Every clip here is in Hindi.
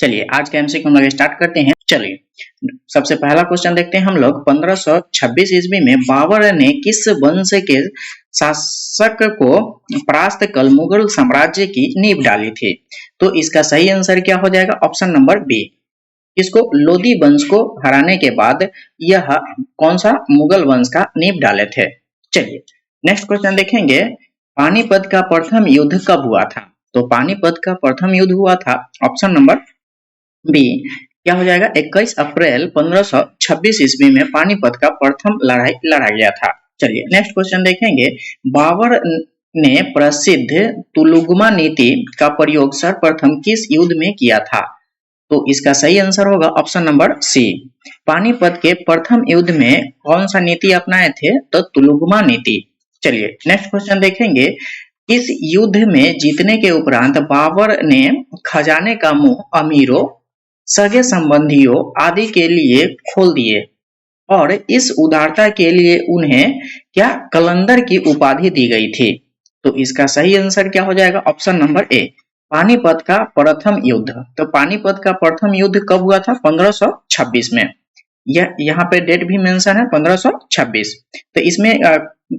चलिए आज के एमसीक्यू हम लोग स्टार्ट करते हैं। चलिए सबसे पहला क्वेश्चन देखते हैं हम लोग। 1526 ईस्वी में बाबर ने किस वंश के शासक को परास्त कर मुगल साम्राज्य की नींव डाली थी? तो इसका सही आंसर क्या हो जाएगा? Option number B. इसको लोदी वंश को हराने के बाद यह कौन सा मुगल वंश का नींव डाले थे? चलिए नेक्स्ट क्वेश्चन देखेंगे। पानीपत का प्रथम युद्ध कब हुआ था? तो पानीपत का प्रथम युद्ध हुआ था ऑप्शन नंबर बी। क्या हो जाएगा? 21 अप्रैल 1526 ईस्वी में पानीपत का प्रथम लड़ाई लड़ा गया था। चलिए नेक्स्ट क्वेश्चन देखेंगे। बाबर ने प्रसिद्ध तुलुगमा नीति का प्रयोग सर्वप्रथम किस युद्ध में किया था? तो इसका सही आंसर होगा ऑप्शन नंबर सी। पानीपत के प्रथम युद्ध में कौन सा नीति अपनाए थे? तो तुलुगमा नीति। चलिए नेक्स्ट क्वेश्चन देखेंगे। इस युद्ध में जीतने के उपरांत बाबर ने खजाने का मुंह अमीरों, सगे संबंधियों आदि के लिए खोल दिए और इस उदारता के लिए उन्हें क्या कलंदर की उपाधि दी गई थी? तो इसका सही आंसर क्या हो जाएगा? ऑप्शन नंबर ए। पानीपत का प्रथम युद्ध। तो पानीपत का प्रथम युद्ध कब हुआ था? 1526 में। यह यहाँ पे डेट भी मेंशन है 1526। तो इसमें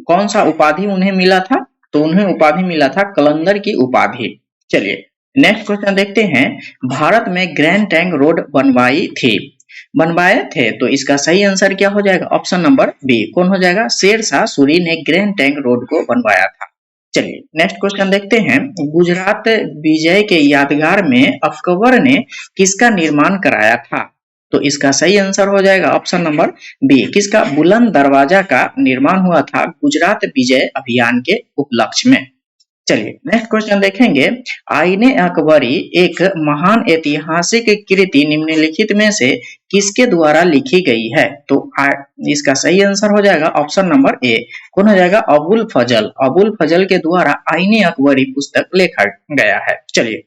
कौन सा उपाधि उन्हें मिला था? तो उन्हें उपाधि मिला था कलंदर की उपाधि। चलिए नेक्स्ट क्वेश्चन देखते हैं। भारत में ग्रैंड ट्रंक रोड बनवाए थे, तो इसका सही आंसर क्या हो जाएगा? Option number B. कौन हो जाएगा? शेरशाह सूरी ने ग्रैंड ट्रंक रोड को बनवाया था। चलिए नेक्स्ट क्वेश्चन देखते हैं। गुजरात विजय के यादगार में अकबर ने किसका निर्माण कराया था? तो इसका सही आंसर हो जाएगा ऑप्शन नंबर बी। किसका? बुलंद दरवाजा का निर्माण हुआ था गुजरात विजय अभियान के उपलक्ष्य में। चलिए नेक्स्ट क्वेश्चन देखेंगे। आईने अकबरी एक महान ऐतिहासिक कृति निम्नलिखित में से किसके द्वारा लिखी गई है? तो इसका सही आंसर हो जाएगा ऑप्शन नंबर ए। कौन हो जाएगा? अबुल फजल। अबुल फजल के द्वारा आईने अकबरी पुस्तक लिखा गया है। चलिए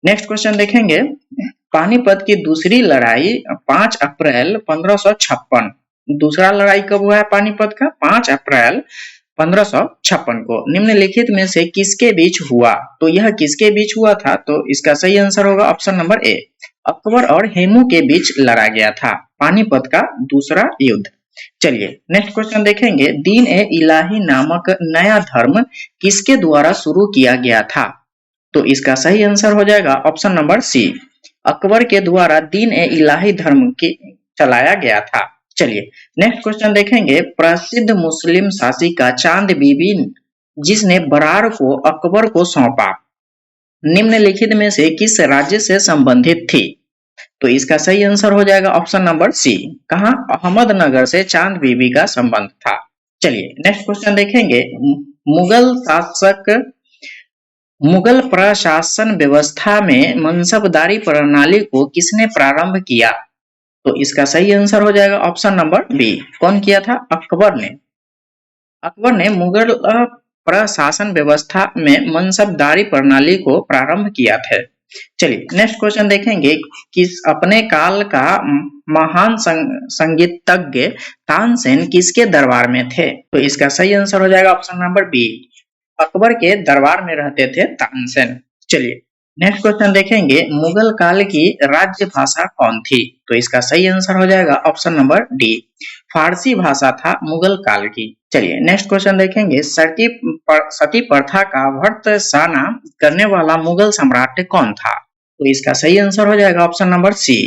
नेक्स्ट क्वेश्चन देखेंगे। पानीपत की दूसरी लड़ाई 5 अप्रैल 1556। दूसरा लड़ाई कब हुआ है पानीपत का? 5 अप्रैल 1556 को निम्नलिखित में से किसके बीच हुआ? तो यह किसके बीच हुआ था? तो इसका सही आंसर होगा ऑप्शन नंबर ए। अकबर और हेमू के बीच लड़ा गया था पानीपत का दूसरा युद्ध। चलिए नेक्स्ट क्वेश्चन देखेंगे। दीन ए इलाही नामक नया धर्म किसके द्वारा शुरू किया गया था? तो इसका सही आंसर हो जाएगा ऑप्शन नंबर सी। अकबर के द्वारा दीन ए इलाही धर्म की चलाया गया था। चलिए नेक्स्ट क्वेश्चन देखेंगे। प्रसिद्ध मुस्लिम शासिका चांद बीबी जिसने बरार को अकबर को सौंपा, निम्नलिखित में से किस राज्य से संबंधित थी? तो इसका सही आंसर हो जाएगा ऑप्शन नंबर सी। कहां? अहमदनगर से चांद बीबी का संबंध था। चलिए नेक्स्ट क्वेश्चन देखेंगे। मुगल प्रशासन व्यवस्था में मनसबदारी प्रणाली को किसने प्रारंभ किया? तो इसका सही आंसर हो जाएगा ऑप्शन नंबर बी। कौन किया था? अकबर ने। अकबर ने मुगल प्रशासन व्यवस्था में मनसबदारी प्रणाली को प्रारंभ किया था। चलिए नेक्स्ट क्वेश्चन देखेंगे। किस अपने काल का महान संगीतज्ञ तानसेन किसके दरबार में थे? तो इसका सही आंसर हो जाएगा ऑप्शन नंबर बी। अकबर के दरबार में रहते थे तानसेन। चलिए नेक्स्ट क्वेश्चन देखेंगे। मुगल काल की राज्य भाषा कौन थी? तो इसका सही आंसर हो जाएगा ऑप्शन नंबर डी। फारसी भाषा था मुगल काल की। चलिए नेक्स्ट क्वेश्चन देखेंगे। सती प्रथा का भर्त्सना करने वाला मुगल सम्राट कौन था? तो इसका सही आंसर हो जाएगा ऑप्शन नंबर सी।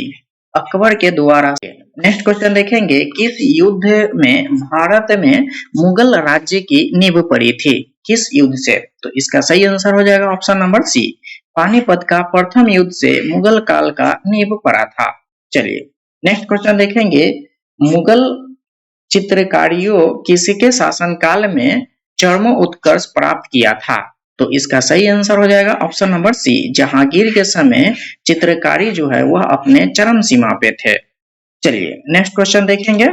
अकबर के द्वारा। नेक्स्ट क्वेश्चन देखेंगे। किस युद्ध में भारत में मुगल राज्य की नींव पड़ी थी? किस युद्ध से? तो इसका सही आंसर हो जाएगा ऑप्शन नंबर सी। पानीपत का प्रथम युद्ध से मुगल काल का नींव पड़ा था। चलिए नेक्स्ट क्वेश्चन देखेंगे। मुगल चित्रकारियों किसके शासनकाल में चरमोत्कर्ष प्राप्त किया था? तो इसका सही आंसर हो जाएगा ऑप्शन नंबर सी। जहांगीर के समय चित्रकारी जो है वह अपने चरम सीमा पे थे। चलिए नेक्स्ट क्वेश्चन देखेंगे।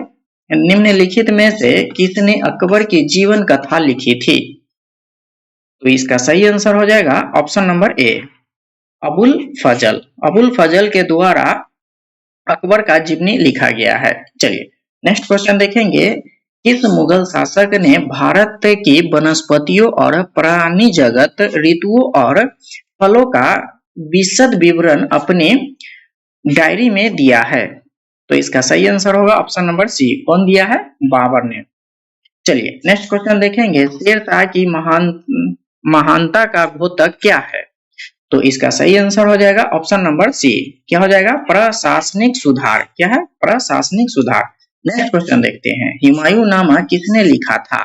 निम्नलिखित में से किसने अकबर की जीवन कथा लिखी थी? तो इसका सही आंसर हो जाएगा ऑप्शन नंबर ए। अबुल फजल। अबुल फजल के द्वारा अकबर का जीवनी लिखा गया है। चलिए नेक्स्ट क्वेश्चन देखेंगे। किस मुगल शासक ने भारत की वनस्पतियों और प्राणी जगत, ऋतुओं और फलों का विशद विवरण अपने डायरी में दिया है। तो इसका सही आंसर होगा ऑप्शन नंबर सी। कौन दिया है? बाबर ने। चलिए नेक्स्ट क्वेश्चन देखेंगे, शेरशाह की महानता का द्योतक क्या है? तो इसका सही आंसर हो जाएगा ऑप्शन नंबर सी। क्या हो जाएगा? प्रशासनिक सुधार। क्या है? प्रशासनिक सुधार। नेक्स्ट क्वेश्चन देखते हैं, हुमायूंनामा किसने लिखा था?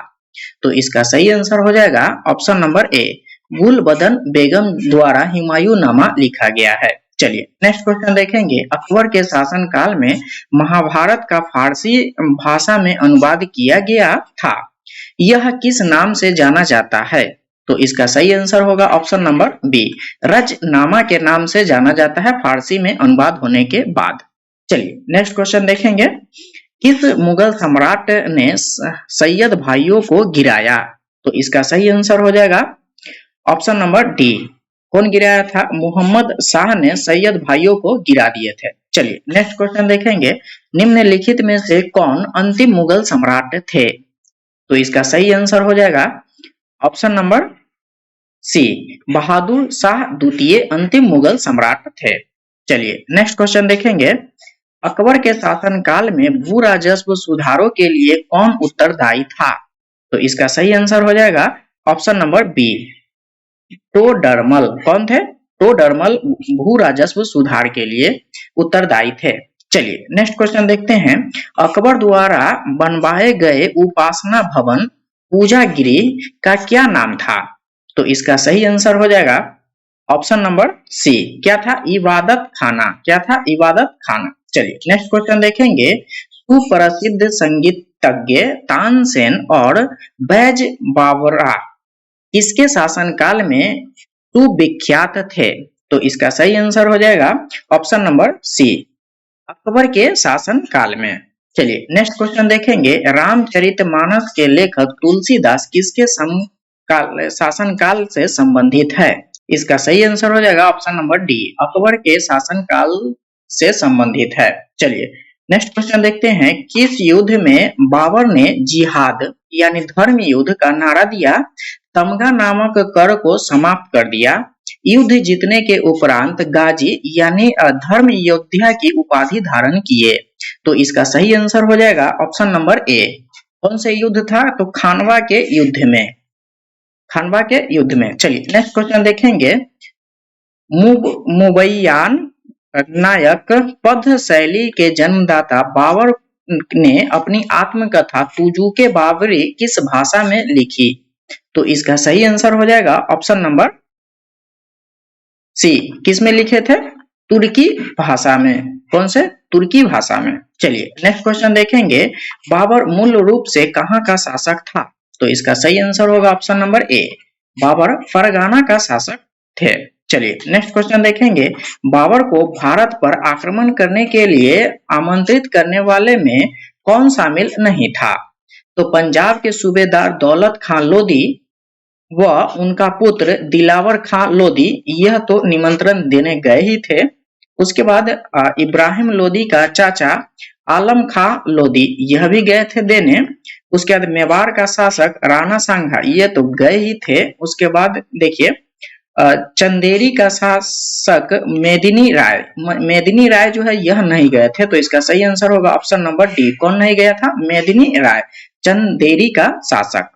तो इसका सही आंसर हो जाएगा ऑप्शन नंबर ए, गुलबदन बेगम द्वारा हुमायूंनामा लिखा गया है। चलिए नेक्स्ट क्वेश्चन देखेंगे, अकबर के शासनकाल में महाभारत का फारसी भाषा में अनुवाद किया गया था, यह किस नाम से जाना जाता है? तो इसका सही आंसर होगा ऑप्शन नंबर बी, रजनामा के नाम से जाना जाता है फारसी में अनुवाद होने के बाद। चलिए नेक्स्ट क्वेश्चन देखेंगे, किस मुगल सम्राट ने सैयद भाइयों को गिराया? तो इसका सही आंसर हो जाएगा ऑप्शन नंबर डी। कौन गिराया था? मोहम्मद शाह ने सैयद भाइयों को गिरा दिए थे। चलिए नेक्स्ट क्वेश्चन देखेंगे, निम्नलिखित में से कौन अंतिम मुगल सम्राट थे? तो इसका सही आंसर हो जाएगा ऑप्शन नंबर सी, बहादुर शाह द्वितीय अंतिम मुगल सम्राट थे। चलिए नेक्स्ट क्वेश्चन देखेंगे, अकबर के शासनकाल में भू राजस्व सुधारों के लिए कौन उत्तरदायी था? तो इसका सही आंसर हो जाएगा ऑप्शन नंबर बी, टोडरमल। कौन थे? टोडरमल भू राजस्व सुधार के लिए उत्तरदायी थे। चलिए नेक्स्ट क्वेश्चन देखते हैं, अकबर द्वारा बनवाए गए उपासना भवन पूजा गृह का क्या नाम था? तो इसका सही आंसर हो जाएगा ऑप्शन नंबर सी। क्या था? इबादत खाना। क्या था? इबादत खाना। चलिए नेक्स्ट क्वेश्चन देखेंगे, सुप्रसिद्ध संगीतज्ञ तानसेन और बैज बावरा किसके शासनकाल में सुविख्यात थे? तो इसका सही आंसर हो जाएगा ऑप्शन नंबर सी, अकबर के शासनकाल में। चलिए नेक्स्ट क्वेश्चन देखेंगे, रामचरितमानस के लेखक तुलसीदास किसके शासनकाल से संबंधित है? इसका सही आंसर हो जाएगा ऑप्शन नंबर डी, अकबर के शासनकाल से संबंधित है। चलिए नेक्स्ट क्वेश्चन देखते हैं, किस युद्ध में बाबर ने जिहाद यानी धर्म युद्ध का नारा दिया, तमगा नामक कर को समाप्त कर दिया? युद्ध जीतने के उपरांत गाजी यानी धर्म योद्धा की उपाधि धारण किए? तो इसका सही आंसर हो जाएगा ऑप्शन नंबर ए। कौन से युद्ध था? तो खानवा के युद्ध में। खानवा के युद्ध में। चलिए नेक्स्ट क्वेश्चन देखेंगे, मुबैयान नायक पद शैली के जन्मदाता बाबर ने अपनी आत्मकथा तुजुके बाबरी किस भाषा में लिखी? तो इसका सही आंसर हो जाएगा ऑप्शन नंबर सी। किस में लिखे थे? तुर्की भाषा में। कौन से? तुर्की भाषा में। चलिए नेक्स्ट क्वेश्चन देखेंगे, बाबर मूल रूप से कहाँ का शासक था? तो इसका सही आंसर होगा option number A, Babur Fergana का शासक थे। चलिए नेक्स्ट क्वेश्चन देखेंगे, बाबर को भारत पर आक्रमण करने के लिए आमंत्रित करने वाले में कौन शामिल नहीं था? तो पंजाब के सूबेदार दौलत खान लोधी व उनका पुत्र दिलावर खां लोधी, यह तो निमंत्रण देने गए ही थे। उसके बाद इब्राहिम लोधी का चाचा आलम खां लोधी, यह भी गए थे देने। उसके बाद मेवाड़ का शासक राणा सांगा, ये तो गए ही थे। उसके बाद देखिए चंदेरी का शासक मेदिनी राय जो है यह नहीं गए थे। तो इसका सही आंसर होगा ऑप्शन नंबर डी। कौन नहीं गया था? मेदिनी राय, चंदेरी का शासक।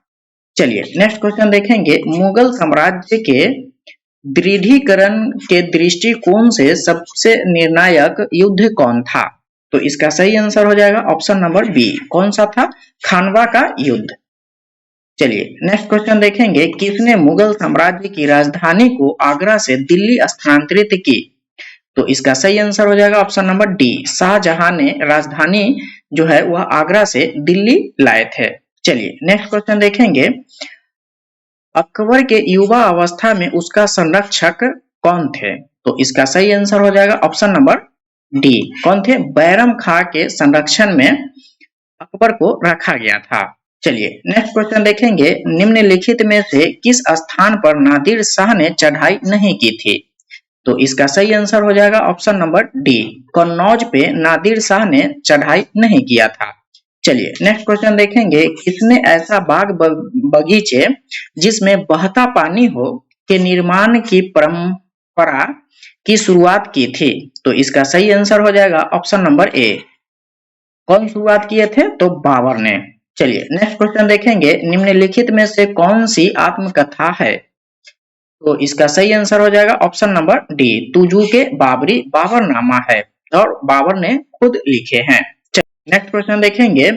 चलिए नेक्स्ट क्वेश्चन देखेंगे, मुगल साम्राज्य के दृढ़ीकरण के दृष्टिकोण से सबसे निर्णायक युद्ध कौन था? तो इसका सही आंसर हो जाएगा ऑप्शन नंबर बी। कौन सा था? खानवा का युद्ध। चलिए नेक्स्ट क्वेश्चन देखेंगे, किसने मुगल साम्राज्य की राजधानी को आगरा से दिल्ली स्थानांतरित की? तो इसका सही आंसर हो जाएगा ऑप्शन नंबर डी, शाहजहां ने राजधानी जो है वह आगरा से दिल्ली लाए थे। चलिए नेक्स्ट क्वेश्चन देखेंगे, अकबर के युवा अवस्था में उसका संरक्षक कौन थे? तो इसका सही आंसर हो जाएगा ऑप्शन नंबर डी। कौन थे? बैरम खां के संरक्षण में अकबर को रखा गया था। चलिए नेक्स्ट क्वेश्चन देखेंगे, निम्नलिखित में से किस स्थान पर नादिर शाह ने चढ़ाई नहीं की थी? तो इसका सही आंसर हो जाएगा ऑप्शन नंबर डी, कन्नौज पे नादिर शाह ने चढ़ाई नहीं किया था। चलिए नेक्स्ट क्वेश्चन देखेंगे, किसने ऐसा बाग बगीचे जिसमें बहता पानी हो के निर्माण की परंपरा की शुरुआत की थी? तो इसका सही आंसर हो जाएगा ऑप्शन नंबर ए। कौन शुरुआत किए थे? तो बाबर ने। चलिए नेक्स्ट क्वेश्चन देखेंगे, निम्नलिखित में से कौन सी आत्मकथा है? तो इसका सही आंसर हो जाएगा ऑप्शन नंबर डी, तुजू के बाबरी बाबरनामा है और बाबर ने खुद लिखे हैं। नेक्स्ट क्वेश्चन देखेंगे,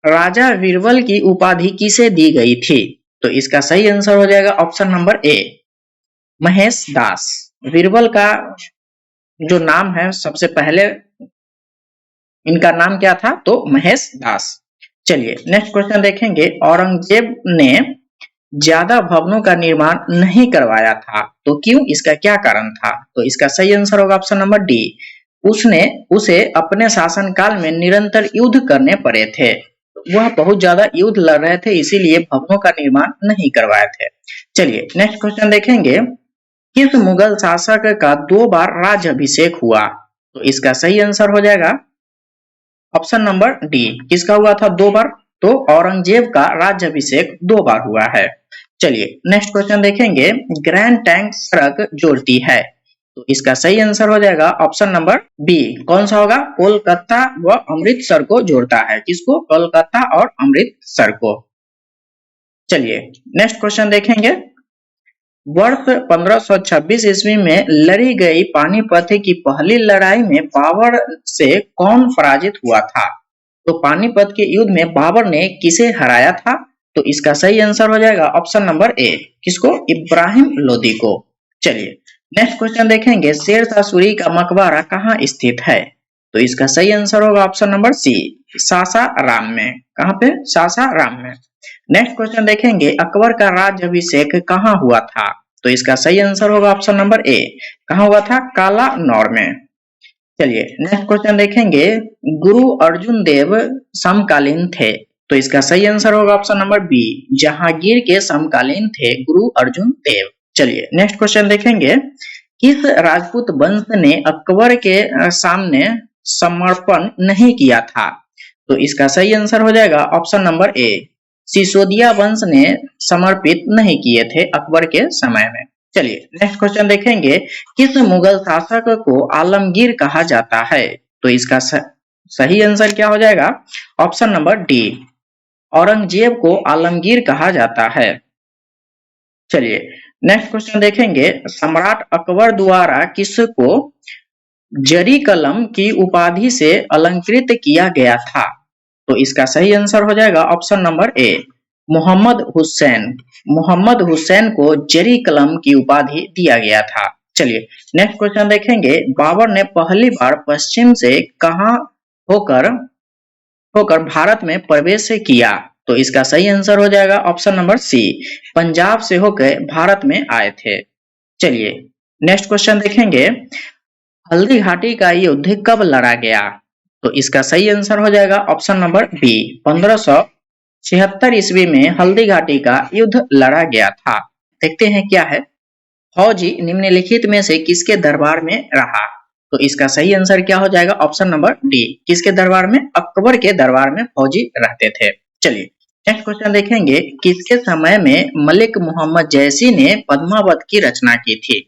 राजा बीरबल की उपाधि किसे दी गई थी? तो इसका सही आंसर हो जाएगा ऑप्शन नंबर ए, महेश दास। बीरबल का जो नाम है, सबसे पहले इनका नाम क्या था? तो महेश दास। चलिए नेक्स्ट क्वेश्चन देखेंगे, औरंगजेब ने ज्यादा भवनों का निर्माण नहीं करवाया था, तो क्यों? इसका क्या कारण था? तो इसका सही आंसर होगा ऑप्शन नंबर डी, उसे अपने शासनकाल में निरंतर युद्ध करने पड़े थे। वह बहुत ज्यादा युद्ध लड़ रहे थे, इसीलिए भवनों का निर्माण नहीं करवाए थे। चलिए नेक्स्ट क्वेश्चन देखेंगे, किस मुगल शासक का 2 बार राज्याभिषेक हुआ? तो इसका सही आंसर हो जाएगा ऑप्शन नंबर डी, किसका हुआ था 2 बार? तो औरंगजेब का राज्याभिषेक 2 बार हुआ है। चलिए नेक्स्ट क्वेश्चन देखेंगे, ग्रैंड टैंक सड़क जोड़ती है? तो इसका सही आंसर हो जाएगा ऑप्शन नंबर बी, कौन सा होगा? कोलकाता व अमृतसर को जोड़ता है। किसको? कोलकाता और अमृतसर को। चलिए नेक्स्ट क्वेश्चन देखेंगे, वर्ष 1526 ईस्वी में लड़ी गई पानीपत की पहली लड़ाई में बाबर से कौन पराजित हुआ था? तो पानीपत के युद्ध में बाबर ने किसे हराया था? तो इसका सही आंसर हो जाएगा ऑप्शन नंबर ए, किसको? इब्राहिम लोदी को। चलिए नेक्स्ट क्वेश्चन देखेंगे, शेरशाह सूरी का मकबरा कहाँ स्थित है? तो इसका सही आंसर होगा ऑप्शन नंबर सी, सासाराम में। कहाँ पे? सासाराम में। नेक्स्ट क्वेश्चन देखेंगे, अकबर का राज्याभिषेक कहाँ हुआ था? तो इसका सही आंसर होगा ऑप्शन नंबर ए, कहाँ हुआ था? कालानौर में। चलिए नेक्स्ट क्वेश्चन देखेंगे, गुरु अर्जुन देव समकालीन थे? तो इसका सही आंसर होगा ऑप्शन नंबर बी, जहांगीर के समकालीन थे गुरु अर्जुन देव। चलिए नेक्स्ट क्वेश्चन देखेंगे, किस राजपूत वंश ने अकबर के सामने समर्पण नहीं किया था? तो इसका सही आंसर हो जाएगा ऑप्शन नंबर ए, सिसोदिया वंश ने समर्पित नहीं किए थे अकबर के समय में। चलिए नेक्स्ट क्वेश्चन देखेंगे, किस मुगल शासक को आलमगीर कहा जाता है? तो इसका सही आंसर क्या हो जाएगा? ऑप्शन नंबर डी, औरंगजेब को आलमगीर कहा जाता है। चलिए नेक्स्ट क्वेश्चन देखेंगे, सम्राट अकबर द्वारा किसको जरी कलम की उपाधि से अलंकृत किया गया था? तो इसका सही आंसर हो जाएगा option number A, Mohammad Hussain. Mohammad Hussain को जरी कलम की उपाधि दिया गया था। चलिए नेक्स्ट क्वेश्चन देखेंगे, बाबर ने पहली बार पश्चिम से कहां होकर होकर भारत में प्रवेश किया? तो इसका सही आंसर हो जाएगा ऑप्शन नंबर सी, पंजाब से होकर भारत में आए थे। चलिए नेक्स्ट क्वेश्चन देखेंगे, हल्दी घाटी का युद्ध कब लड़ा गया? तो इसका सही आंसर हो जाएगा ऑप्शन नंबर बी, 1576 ईस्वी में हल्दी घाटी का युद्ध लड़ा गया था। देखते हैं क्या है, फौजी निम्नलिखित में से किसके दरबार में रहा? तो इसका सही आंसर क्या हो जाएगा? ऑप्शन नंबर डी, किसके दरबार में? अकबर के दरबार में फौजी रहते थे। चलिए नेक्स्ट क्वेश्चन देखेंगे, किसके समय में मलिक मोहम्मद जैसी ने पद्मावत की रचना की थी?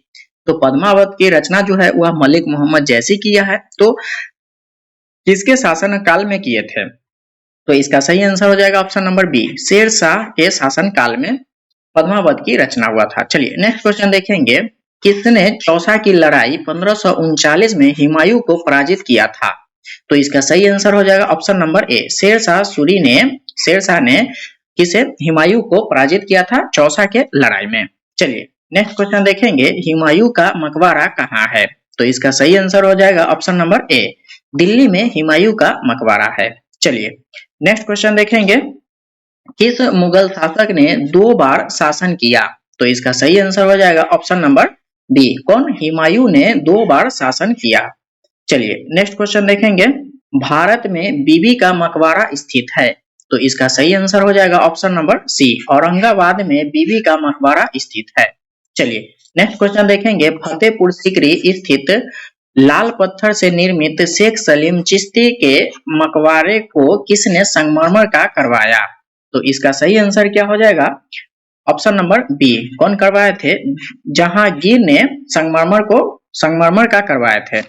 तो पद्मावत की रचना जो है वह मलिक मोहम्मद जैसी किया है, तो किसके शासन काल में किए थे? तो इसका सही आंसर हो जाएगा ऑप्शन नंबर बी, शेरशाह के शासन काल में पद्मावत की रचना हुआ था। चलिए नेक्स्ट क्वेश्चन देखेंगे, किसने चौसा की लड़ाई 1539 में हुमायूं को पराजित किया था? तो इसका सही आंसर हो जाएगा ऑप्शन नंबर ए, शेरशाह ने किसे? हुमायूं को पराजित किया था चौसा के लड़ाई में। चलिए नेक्स्ट क्वेश्चन देखेंगे, हुमायूं का मकबरा कहाँ है? तो इसका सही आंसर हो जाएगा ऑप्शन नंबर ए, दिल्ली में हुमायूं का मकबरा है। चलिए नेक्स्ट क्वेश्चन देखेंगे, किस मुगल शासक ने 2 बार शासन किया? तो इसका सही आंसर हो जाएगा ऑप्शन नंबर डी, कौन? हुमायूं ने 2 बार शासन किया। चलिए नेक्स्ट क्वेश्चन देखेंगे, भारत में बीबी का मकबरा स्थित है? तो इसका सही आंसर हो जाएगा ऑप्शन नंबर सी, औरंगाबाद में बीबी का मकबरा स्थित है। चलिए नेक्स्ट क्वेश्चन देखेंगे, फतेहपुर सीकरी स्थित लाल पत्थर से निर्मित शेख सलीम चिश्ती के मकबरे को किसने संगमरमर का करवाया? तो इसका सही आंसर क्या हो जाएगा? Option number B. कौन करवाए थे? जहांगीर ने संगमरमर का करवाए थे।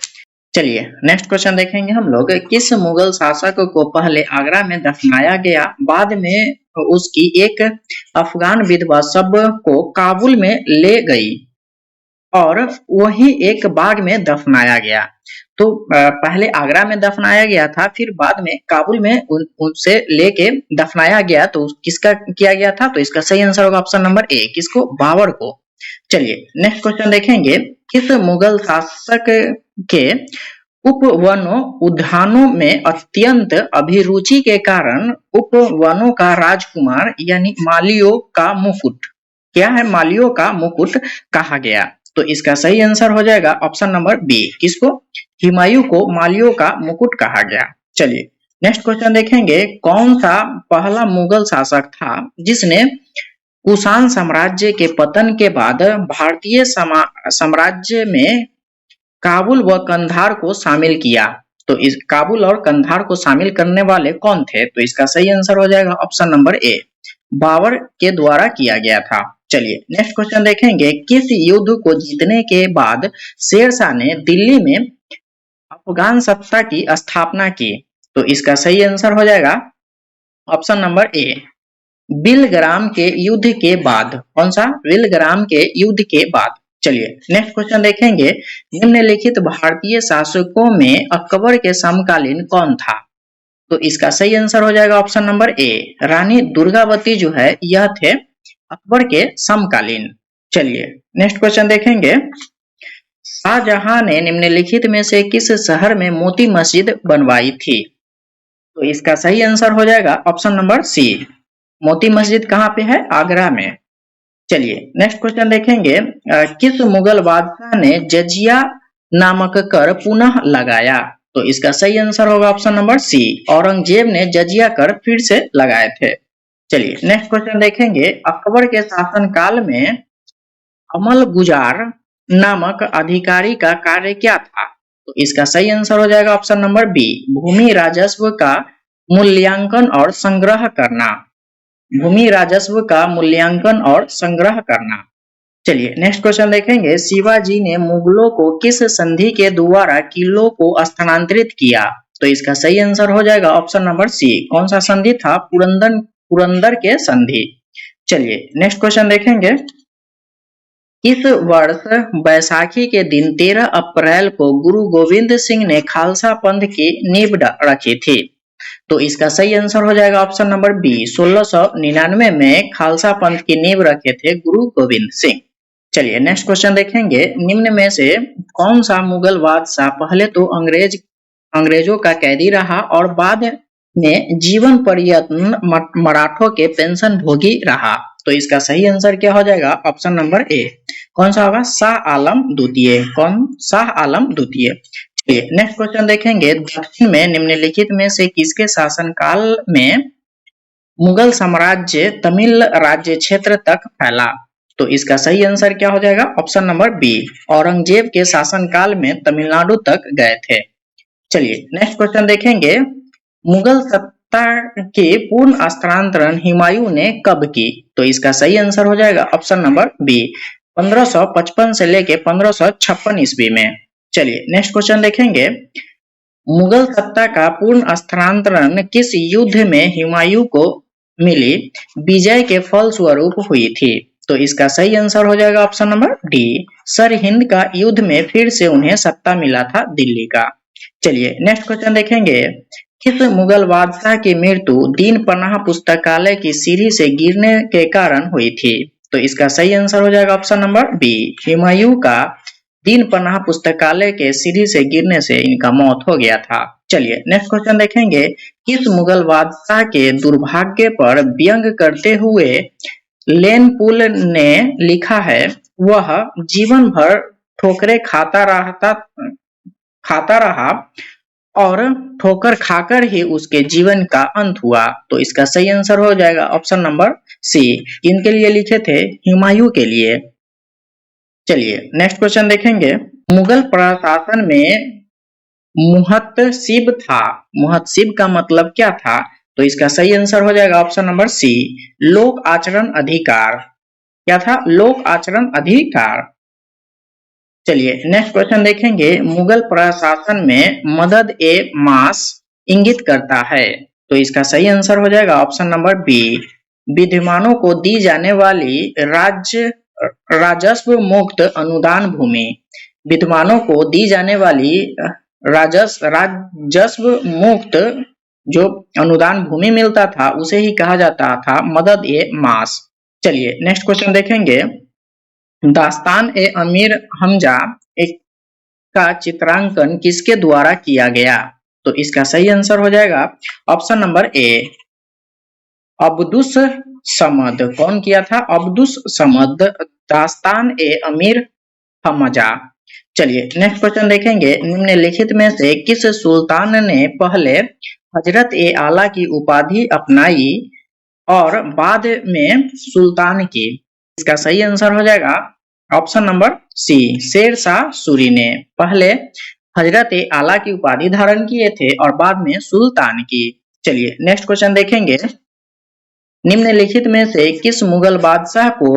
चलिए नेक्स्ट क्वेश्चन देखेंगे हम लोग। किस मुगल शासक को पहले आगरा में दफनाया गया, बाद में उसकी एक अफगान विधवा शव को काबुल में ले गई और वही एक बाग में दफनाया गया? तो पहले आगरा में दफनाया गया था, फिर बाद में काबुल में उनसे लेके दफनाया गया। तो किसका किया गया था? तो इसका सही आंसर होगा ऑप्शन नंबर ए। किसको? बाबर को। चलिए नेक्स्ट क्वेश्चन देखेंगे। किस मुगल शासक के उपवनों उद्यानों में अत्यंत अभिरुचि के कारण उपवनों का राजकुमार यानी मालियों का मुकुट, क्या है? मालियों का मुकुट कहा गया? तो इसका सही आंसर हो जाएगा ऑप्शन नंबर बी। किसको? हुमायूं को मालियों का मुकुट कहा गया। चलिए नेक्स्ट क्वेश्चन देखेंगे। कौन सा पहला मुगल शासक था जिसने कुषाण साम्राज्य के पतन के बाद भारतीय साम्राज्य में काबुल व कंधार को शामिल किया? तो इस काबुल और कंधार को शामिल करने वाले कौन थे? तो इसका सही आंसर हो जाएगा ऑप्शन नंबर ए। बाबर के द्वारा किया गया था। चलिए नेक्स्ट क्वेश्चन देखेंगे। किस युद्ध को जीतने के बाद शेरशाह ने दिल्ली में अफगान सत्ता की स्थापना की? तो इसका सही आंसर हो जाएगा ऑप्शन नंबर ए। बिलग्राम के युद्ध के बाद। कौन सा? बिलग्राम के युद्ध के बाद। चलिए नेक्स्ट क्वेश्चन देखेंगे। निम्नलिखित भारतीय शासकों में अकबर के समकालीन कौन था? तो इसका सही आंसर हो जाएगा ऑप्शन नंबर ए। रानी दुर्गावती जो है यह थे अकबर के समकालीन। चलिए नेक्स्ट क्वेश्चन देखेंगे। शाहजहां ने निम्नलिखित में से किस शहर में मोती मस्जिद बनवाई थी? तो इसका सही आंसर हो जाएगा ऑप्शन नंबर सी। मोती मस्जिद कहाँ पे है? आगरा में। चलिए नेक्स्ट क्वेश्चन देखेंगे। किस मुगल बादशाह ने जजिया नामक कर पुनः लगाया? तो इसका सही आंसर होगा ऑप्शन नंबर सी। औरंगजेब ने जजिया कर फिर से लगाए थे। चलिए नेक्स्ट क्वेश्चन देखेंगे। अकबर के शासनकाल में अमल गुजार नामक अधिकारी का कार्य क्या था? तो इसका सही आंसर हो जाएगा ऑप्शन नंबर बी। भूमि राजस्व का मूल्यांकन और संग्रह करना। भूमि राजस्व का मूल्यांकन और संग्रह करना। चलिए नेक्स्ट क्वेश्चन देखेंगे। शिवाजी ने मुगलों को किस संधि के द्वारा किलों को स्थानांतरित किया? तो इसका सही आंसर हो जाएगा ऑप्शन नंबर सी। कौन सा संधि था? पुरंदर के संधि। चलिए नेक्स्ट क्वेश्चन देखेंगे। इस वर्ष बैसाखी के दिन 13 अप्रैल को गुरु गोविंद सिंह ने खालसा पंथ की नींव रखी थी? तो इसका सही आंसर हो जाएगा ऑप्शन नंबर बी। 1699 में खालसा पंथ की नींव रखे थे गुरु गोविंद सिंह। चलिए नेक्स्ट क्वेश्चन देखेंगे। निम्न में से कौन सा मुगल बादशाह पहले तो अंग्रेजों का कैदी रहा और बाद में जीवन पर्यंत मराठों के पेंशन भोगी रहा? तो इसका सही आंसर क्या हो जाएगा? ऑप्शन नंबर ए। कौन सा होगा? शाह आलम द्वितीय। कौन? शाह आलम द्वितीय। नेक्स्ट क्वेश्चन देखेंगे। दक्षिण में निम्नलिखित में से किसके शासनकाल में मुगल साम्राज्य तमिल राज्य क्षेत्र तक फैला? तो इसका सही आंसर क्या हो जाएगा? Option number B. औरंगजेब के शासनकाल में तमिलनाडु तक गए थे। चलिए नेक्स्ट क्वेश्चन देखेंगे। मुगल सत्ता के पूर्ण हस्तांतरण हुमायूं ने कब की? तो इसका सही आंसर हो जाएगा ऑप्शन नंबर बी। 1555 से लेके 1556 ईस्वी में। चलिए नेक्स्ट क्वेश्चन देखेंगे। मुगल सत्ता का पूर्ण हस्तांतरण किस युद्ध में हुमायूं को मिली विजय के फल स्वरूप हुई थी? तो इसका सही आंसर हो जाएगा ऑप्शन नंबर डी। सरहिंद का युद्ध में फिर से उन्हें सत्ता मिला था दिल्ली का। चलिए नेक्स्ट क्वेश्चन देखेंगे। किस मुगल बादशाह की मृत्यु दीन पनाह पुस्तकालय की सीढ़ी से गिरने के कारण हुई थी? तो इसका सही आंसर हो जाएगा ऑप्शन नंबर बी। हुमायूं का दीन पनाह पुस्तकालय के सीढ़ी से गिरने से इनका मौत हो गया था। चलिए नेक्स्ट क्वेश्चन देखेंगे। किस मुगल बादशाह के दुर्भाग्य पर व्यंग करते हुए लेनपुल ने लिखा है, वह जीवन भर ठोकरें खाता रहा और ठोकर खाकर ही उसके जीवन का अंत हुआ? तो इसका सही आंसर हो जाएगा ऑप्शन नंबर सी। इनके लिए लिखे थे? हुमायूं के लिए। चलिए नेक्स्ट क्वेश्चन देखेंगे। मुगल प्रशासन में मुहत्तसिब था। मुहत्तसिब का मतलब क्या था? तो इसका सही आंसर हो जाएगा ऑप्शन नंबर सी। लोक आचरण अधिकार। क्या था? लोक आचरण अधिकार। चलिए नेक्स्ट क्वेश्चन देखेंगे, मुगल प्रशासन में मदद ए मास इंगित करता है। तो इसका सही आंसर हो जाएगा ऑप्शन नंबर बी, विद्यमानों को दी जाने वाली राजस्व मुक्त अनुदान भूमि। विद्यमानों को दी जाने वाली राजस्व मुक्त जो अनुदान भूमि मिलता था उसे ही कहा जाता था मदद ए मास। चलिए नेक्स्ट क्वेश्चन देखेंगे, दास्तान ए अमीर हमजा एक का चित्रांकन किसके द्वारा किया गया? तो इसका सही आंसर हो जाएगा ऑप्शन नंबर ए, अब्दुस समद। कौन किया था? अब्दुस समद, दास्तान ए अमीर हमजा। चलिए नेक्स्ट क्वेश्चन देखेंगे, निम्नलिखित में से किस सुल्तान ने पहले हजरत ए आला की उपाधि अपनाई और बाद में सुल्तान की? इसका सही आंसर हो जाएगा ऑप्शन नंबर सी, शेर शाह सूरी ने पहले हजरत ए आला की उपाधि धारण किए थे और बाद में सुल्तान की। चलिए नेक्स्ट क्वेश्चन देखेंगे, निम्नलिखित में से किस मुगल बादशाह को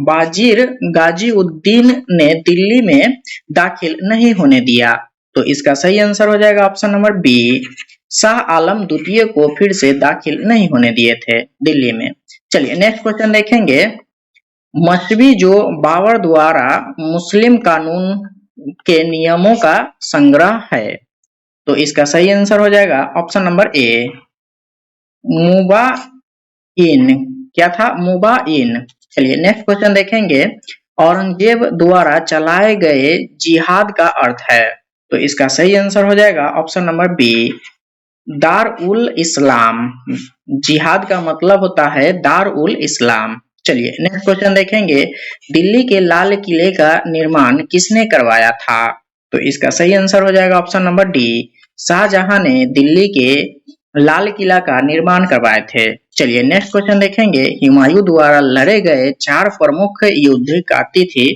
बाजीर गाजीउद्दीन ने दिल्ली में दाखिल नहीं होने दिया? तो इसका सही आंसर हो जाएगा option number B, Shah Alam द्वितीय को फिर से दाखिल नहीं होने दिए थे दिल्ली में। चलिए नेक्स्ट क्वेश्चन देखेंगे, मसवी जो बाबर द्वारा मुस्लिम कानून के नियमों का संग्रह है। तो इसका सही आंसर हो जाएगा ऑप्शन नंबर ए, मुबाइन। क्या था? मुबाइन। चलिए नेक्स्ट क्वेश्चन देखेंगे, औरंगजेब द्वारा चलाए गए जिहाद का अर्थ है। तो इसका सही आंसर हो जाएगा ऑप्शन नंबर बी, दार उल इस्लाम। जिहाद का मतलब होता है दार उल इस्लाम। चलिए नेक्स्ट क्वेश्चन देखेंगे, दिल्ली के लाल किले का निर्माण किसने करवाया था? तो इसका सही आंसर हो जाएगा ऑप्शन नंबर डी, शाहजहां ने दिल्ली के लाल किला का निर्माण करवाए थे। चलिए नेक्स्ट क्वेश्चन देखेंगे, हुमायूं द्वारा लड़े गए 4 प्रमुख युद्ध का तिथि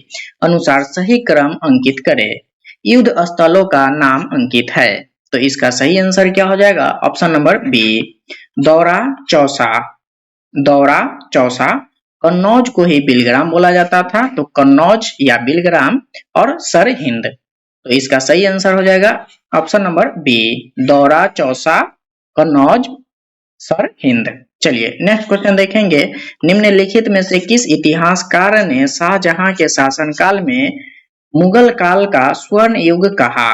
अनुसार सही क्रम अंकित करें। युद्ध स्थलों का नाम अंकित है। तो इसका सही आंसर क्या हो जाएगा ऑप्शन नंबर बी, दौरा चौसा। दौरा चौसा। कन्नौज को ही बिलग्राम बोला जाता था, तो कन्नौज या बिलग्राम और सरहिंद। तो इसका सही आंसर हो जाएगा ऑप्शन नंबर बी, दौरा चौसा कन्नौज सरहिंद। चलिए नेक्स्ट क्वेश्चन देखेंगे, निम्नलिखित में से किस इतिहासकार ने शाहजहां के शासनकाल में मुगल काल का स्वर्ण युग कहा?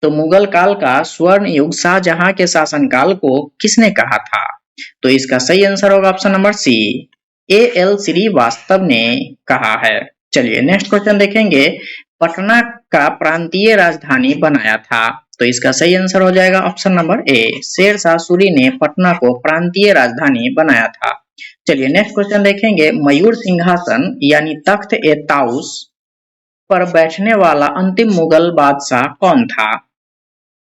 तो मुगल काल का स्वर्ण युग शाहजहां के शासनकाल को किसने कहा था? तो इसका सही आंसर होगा ऑप्शन नंबर सी, A.L. श्रीवास्तव ने कहा है। चलिए नेक्स्ट क्वेश्चन देखेंगे, पटना का प्रांतीय राजधानी बनाया था। तो इसका सही आंसर हो जाएगा ऑप्शन नंबर ए, शेर शाह सूरी ने पटना को प्रांतीय राजधानी बनाया था। चलिए नेक्स्ट क्वेश्चन देखेंगे, मयूर सिंहासन यानी तख्त ए ताउस पर बैठने वाला अंतिम मुगल बादशाह कौन था?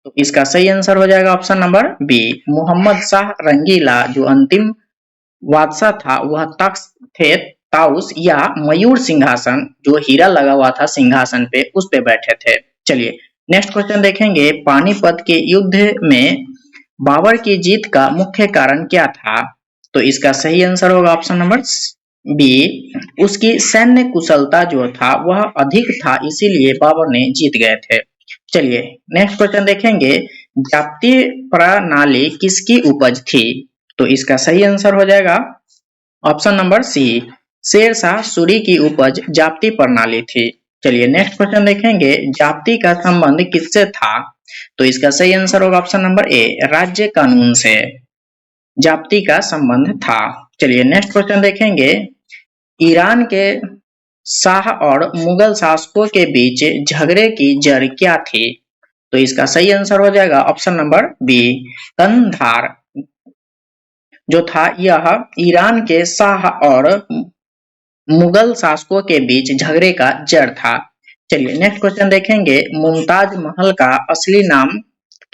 तो इसका सही आंसर हो जाएगा option number B, Mohammad Shah Rangeela. जो अंतिम बादशाह था वह तख्त थे ताउस या मयूर सिंहासन, जो हीरा लगा हुआ था सिंहासन पे, उस पे बैठे थे। चलिए नेक्स्ट क्वेश्चन देखेंगे, पानीपत के युद्ध में बाबर की जीत का मुख्य कारण क्या था? तो इसका सही आंसर होगा ऑप्शन नंबर बी, उसकी सैन्य कुशलता जो था वह अधिक था, इसीलिए बाबर ने जीत गए थे। चलिए नेक्स्ट क्वेश्चन देखेंगे, जाप्ती प्रणाली किसकी उपज थी? तो इसका सही आंसर हो जाएगा ऑप्शन नंबर सी, शेर शाह सूरी की उपज जाप्ती प्रणाली थी। चलिए नेक्स्ट क्वेश्चन देखेंगे, जाप्ती का संबंध किससे था? तो इसका सही आंसर होगा ऑप्शन नंबर ए, राज्य कानून से जाप्ती का संबंध था। चलिए नेक्स्ट क्वेश्चन देखेंगे, ईरान के शाह और मुगल शासकों के बीच झगड़े की जड़ क्या थी? तो इसका सही आंसर हो जाएगा ऑप्शन नंबर बी, कंधार जो था यह ईरान के शाह और मुगल शासकों के बीच झगड़े का जड़ था। चलिए नेक्स्ट क्वेश्चन देखेंगे, मुमताज महल का असली नाम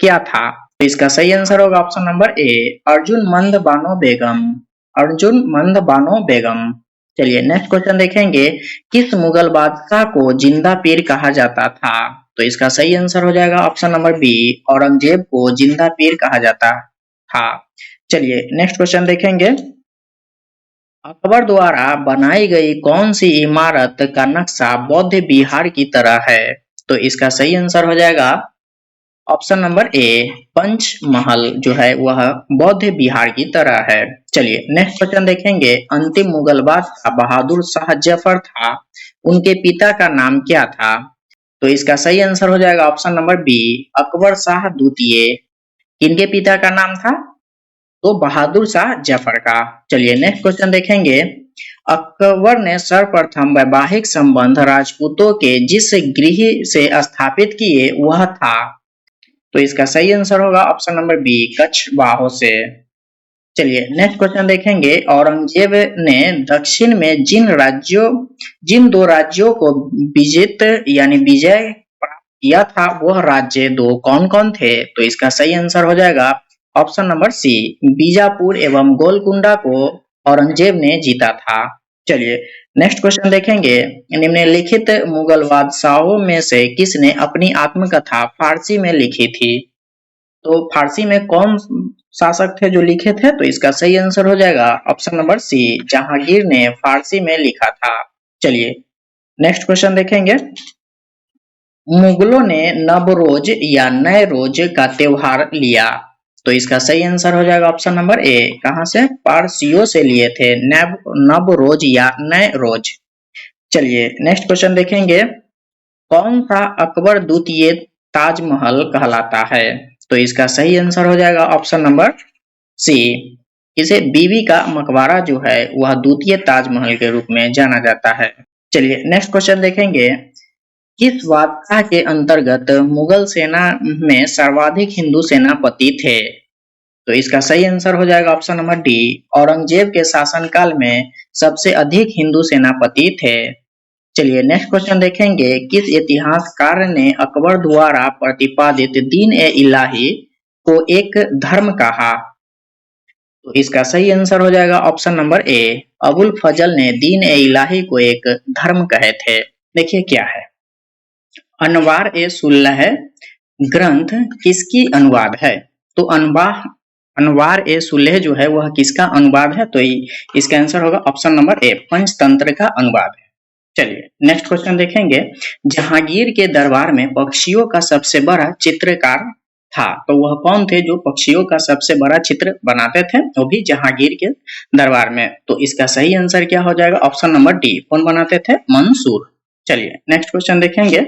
क्या था? तो इसका सही आंसर होगा ऑप्शन नंबर ए, अर्जुन मंद बानो बेगम। अर्जुन मंद बानो बेगम। चलिए नेक्स्ट क्वेश्चन देखेंगे, किस मुगल बादशाह को जिंदा पीर कहा जाता था? तो इसका सही आंसर हो जाएगा ऑप्शन नंबर बी, औरंगजेब को जिंदा पीर कहा जाता था। चलिए नेक्स्ट क्वेश्चन देखेंगे, अकबर द्वारा बनाई गई कौन सी इमारत का नक्शा बौद्ध विहार की तरह है? तो इसका सही आंसर हो जाएगा ऑप्शन नंबर ए, पंचमहल जो है वह बौद्ध विहार की तरह है। चलिए नेक्स्ट क्वेश्चन देखेंगे। अंतिम मुगल बादशाह बहादुर शाह जफर था, उनके पिता का नाम क्या था? तो इसका सही आंसर हो जाएगा option number B, Akbar Shah द्वितीय। किनके पिता का नाम था? तो बहादुर शाह जफर का। चलिए नेक्स्ट क्वेश्चन देखेंगे। अकबर ने सर्वप्रथम वैवाहिक संबंध राजपूतों के जिस गृह से स्थापित किए वह था? तो इसका सही आंसर होगा ऑप्शन नंबर बी, कछवाहों से। चलिए नेक्स्ट क्वेश्चन देखेंगे। औरंगजेब ने दक्षिण में जिन दो राज्यों को विजय प्राप्त किया था वह राज्य दो कौन कौन थे? तो इसका सही आंसर हो जाएगा ऑप्शन नंबर सी, बीजापुर एवं गोलकुंडा को औरंगजेब ने जीता था। चलिए नेक्स्ट क्वेश्चन देखेंगे। निम्नलिखित मुगल बादशाहों में से किसने अपनी आत्मकथा फारसी में लिखी थी? तो फारसी में कौन शासक थे जो लिखे थे? तो इसका सही आंसर हो जाएगा ऑप्शन नंबर सी, जहांगीर ने फारसी में लिखा था। चलिए नेक्स्ट क्वेश्चन देखेंगे। मुगलों ने नवरोज या नए रोज का त्योहार लिया, तो इसका सही आंसर हो जाएगा ऑप्शन नंबर ए, कहां से? पारसियों से लिए थे नवरोज या नए रोज। चलिए नेक्स्ट क्वेश्चन देखेंगे। कौन सा अकबर द्वितीय ताजमहल कहलाता है? तो इसका सही आंसर हो जाएगा ऑप्शन नंबर सी, इसे बीबी का मकबरा जो है वह द्वितीय ताजमहल के रूप में जाना जाता है। चलिए नेक्स्ट क्वेश्चन देखेंगे। किस वार्ता के अंतर्गत मुगल सेना में सर्वाधिक हिंदू सेनापति थे? तो इसका सही आंसर हो जाएगा ऑप्शन नंबर डी, औरंगजेब के शासनकाल में सबसे अधिक हिंदू सेनापति थे। चलिए नेक्स्ट क्वेश्चन देखेंगे। किस इतिहासकार ने अकबर द्वारा प्रतिपादित दीन ए इलाही को एक धर्म कहा? तो इसका सही आंसर हो जाएगा ऑप्शन नंबर ए, अबुल फजल ने दीन ए इलाही को एक धर्म कहे थे। देखिए क्या है। अनवार ए सुल्लह ग्रंथ किसकी अनुवाद है? तो अनवार ए सुल्लह जो है वह किसका अनुवाद है? तो इसका आंसर होगा ऑप्शन नंबर ए, पंचतंत्र का अनुवाद है। चलिए नेक्स्ट क्वेश्चन देखेंगे। जहांगीर के दरबार में पक्षियों का सबसे बड़ा चित्रकार था, तो वह कौन थे जो पक्षियों का सबसे बड़ा चित्र बनाते थे? वो भी जहांगीर के दरबार में। तो इसका सही आंसर क्या हो जाएगा ऑप्शन नंबर डी, कौन बनाते थे? मंसूर। चलिए नेक्स्ट क्वेश्चन देखेंगे।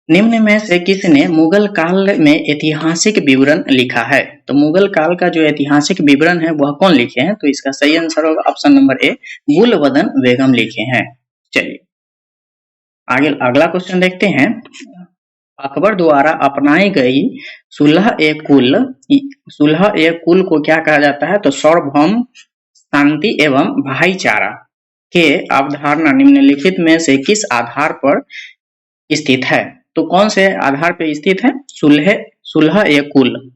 निम्न में से किसने मुगल काल में ऐतिहासिक विवरण लिखा है? तो मुगल काल का जो ऐतिहासिक विवरण है वह कौन लिखे हैं? तो इसका सही आंसर होगा ऑप्शन नंबर ए, गुलबदन बेगम लिखे हैं। चलिए आगे अगला क्वेश्चन देखते हैं। अकबर द्वारा अपनाई गई सुलह ए कुल को क्या कहा जाता है? तो सार्वभौम शांति एवं भाईचारा के अवधारणा निम्नलिखित में से किस आधार पर स्थित है? तो कौन से आधार पर स्थित है? सुलह ए कुल।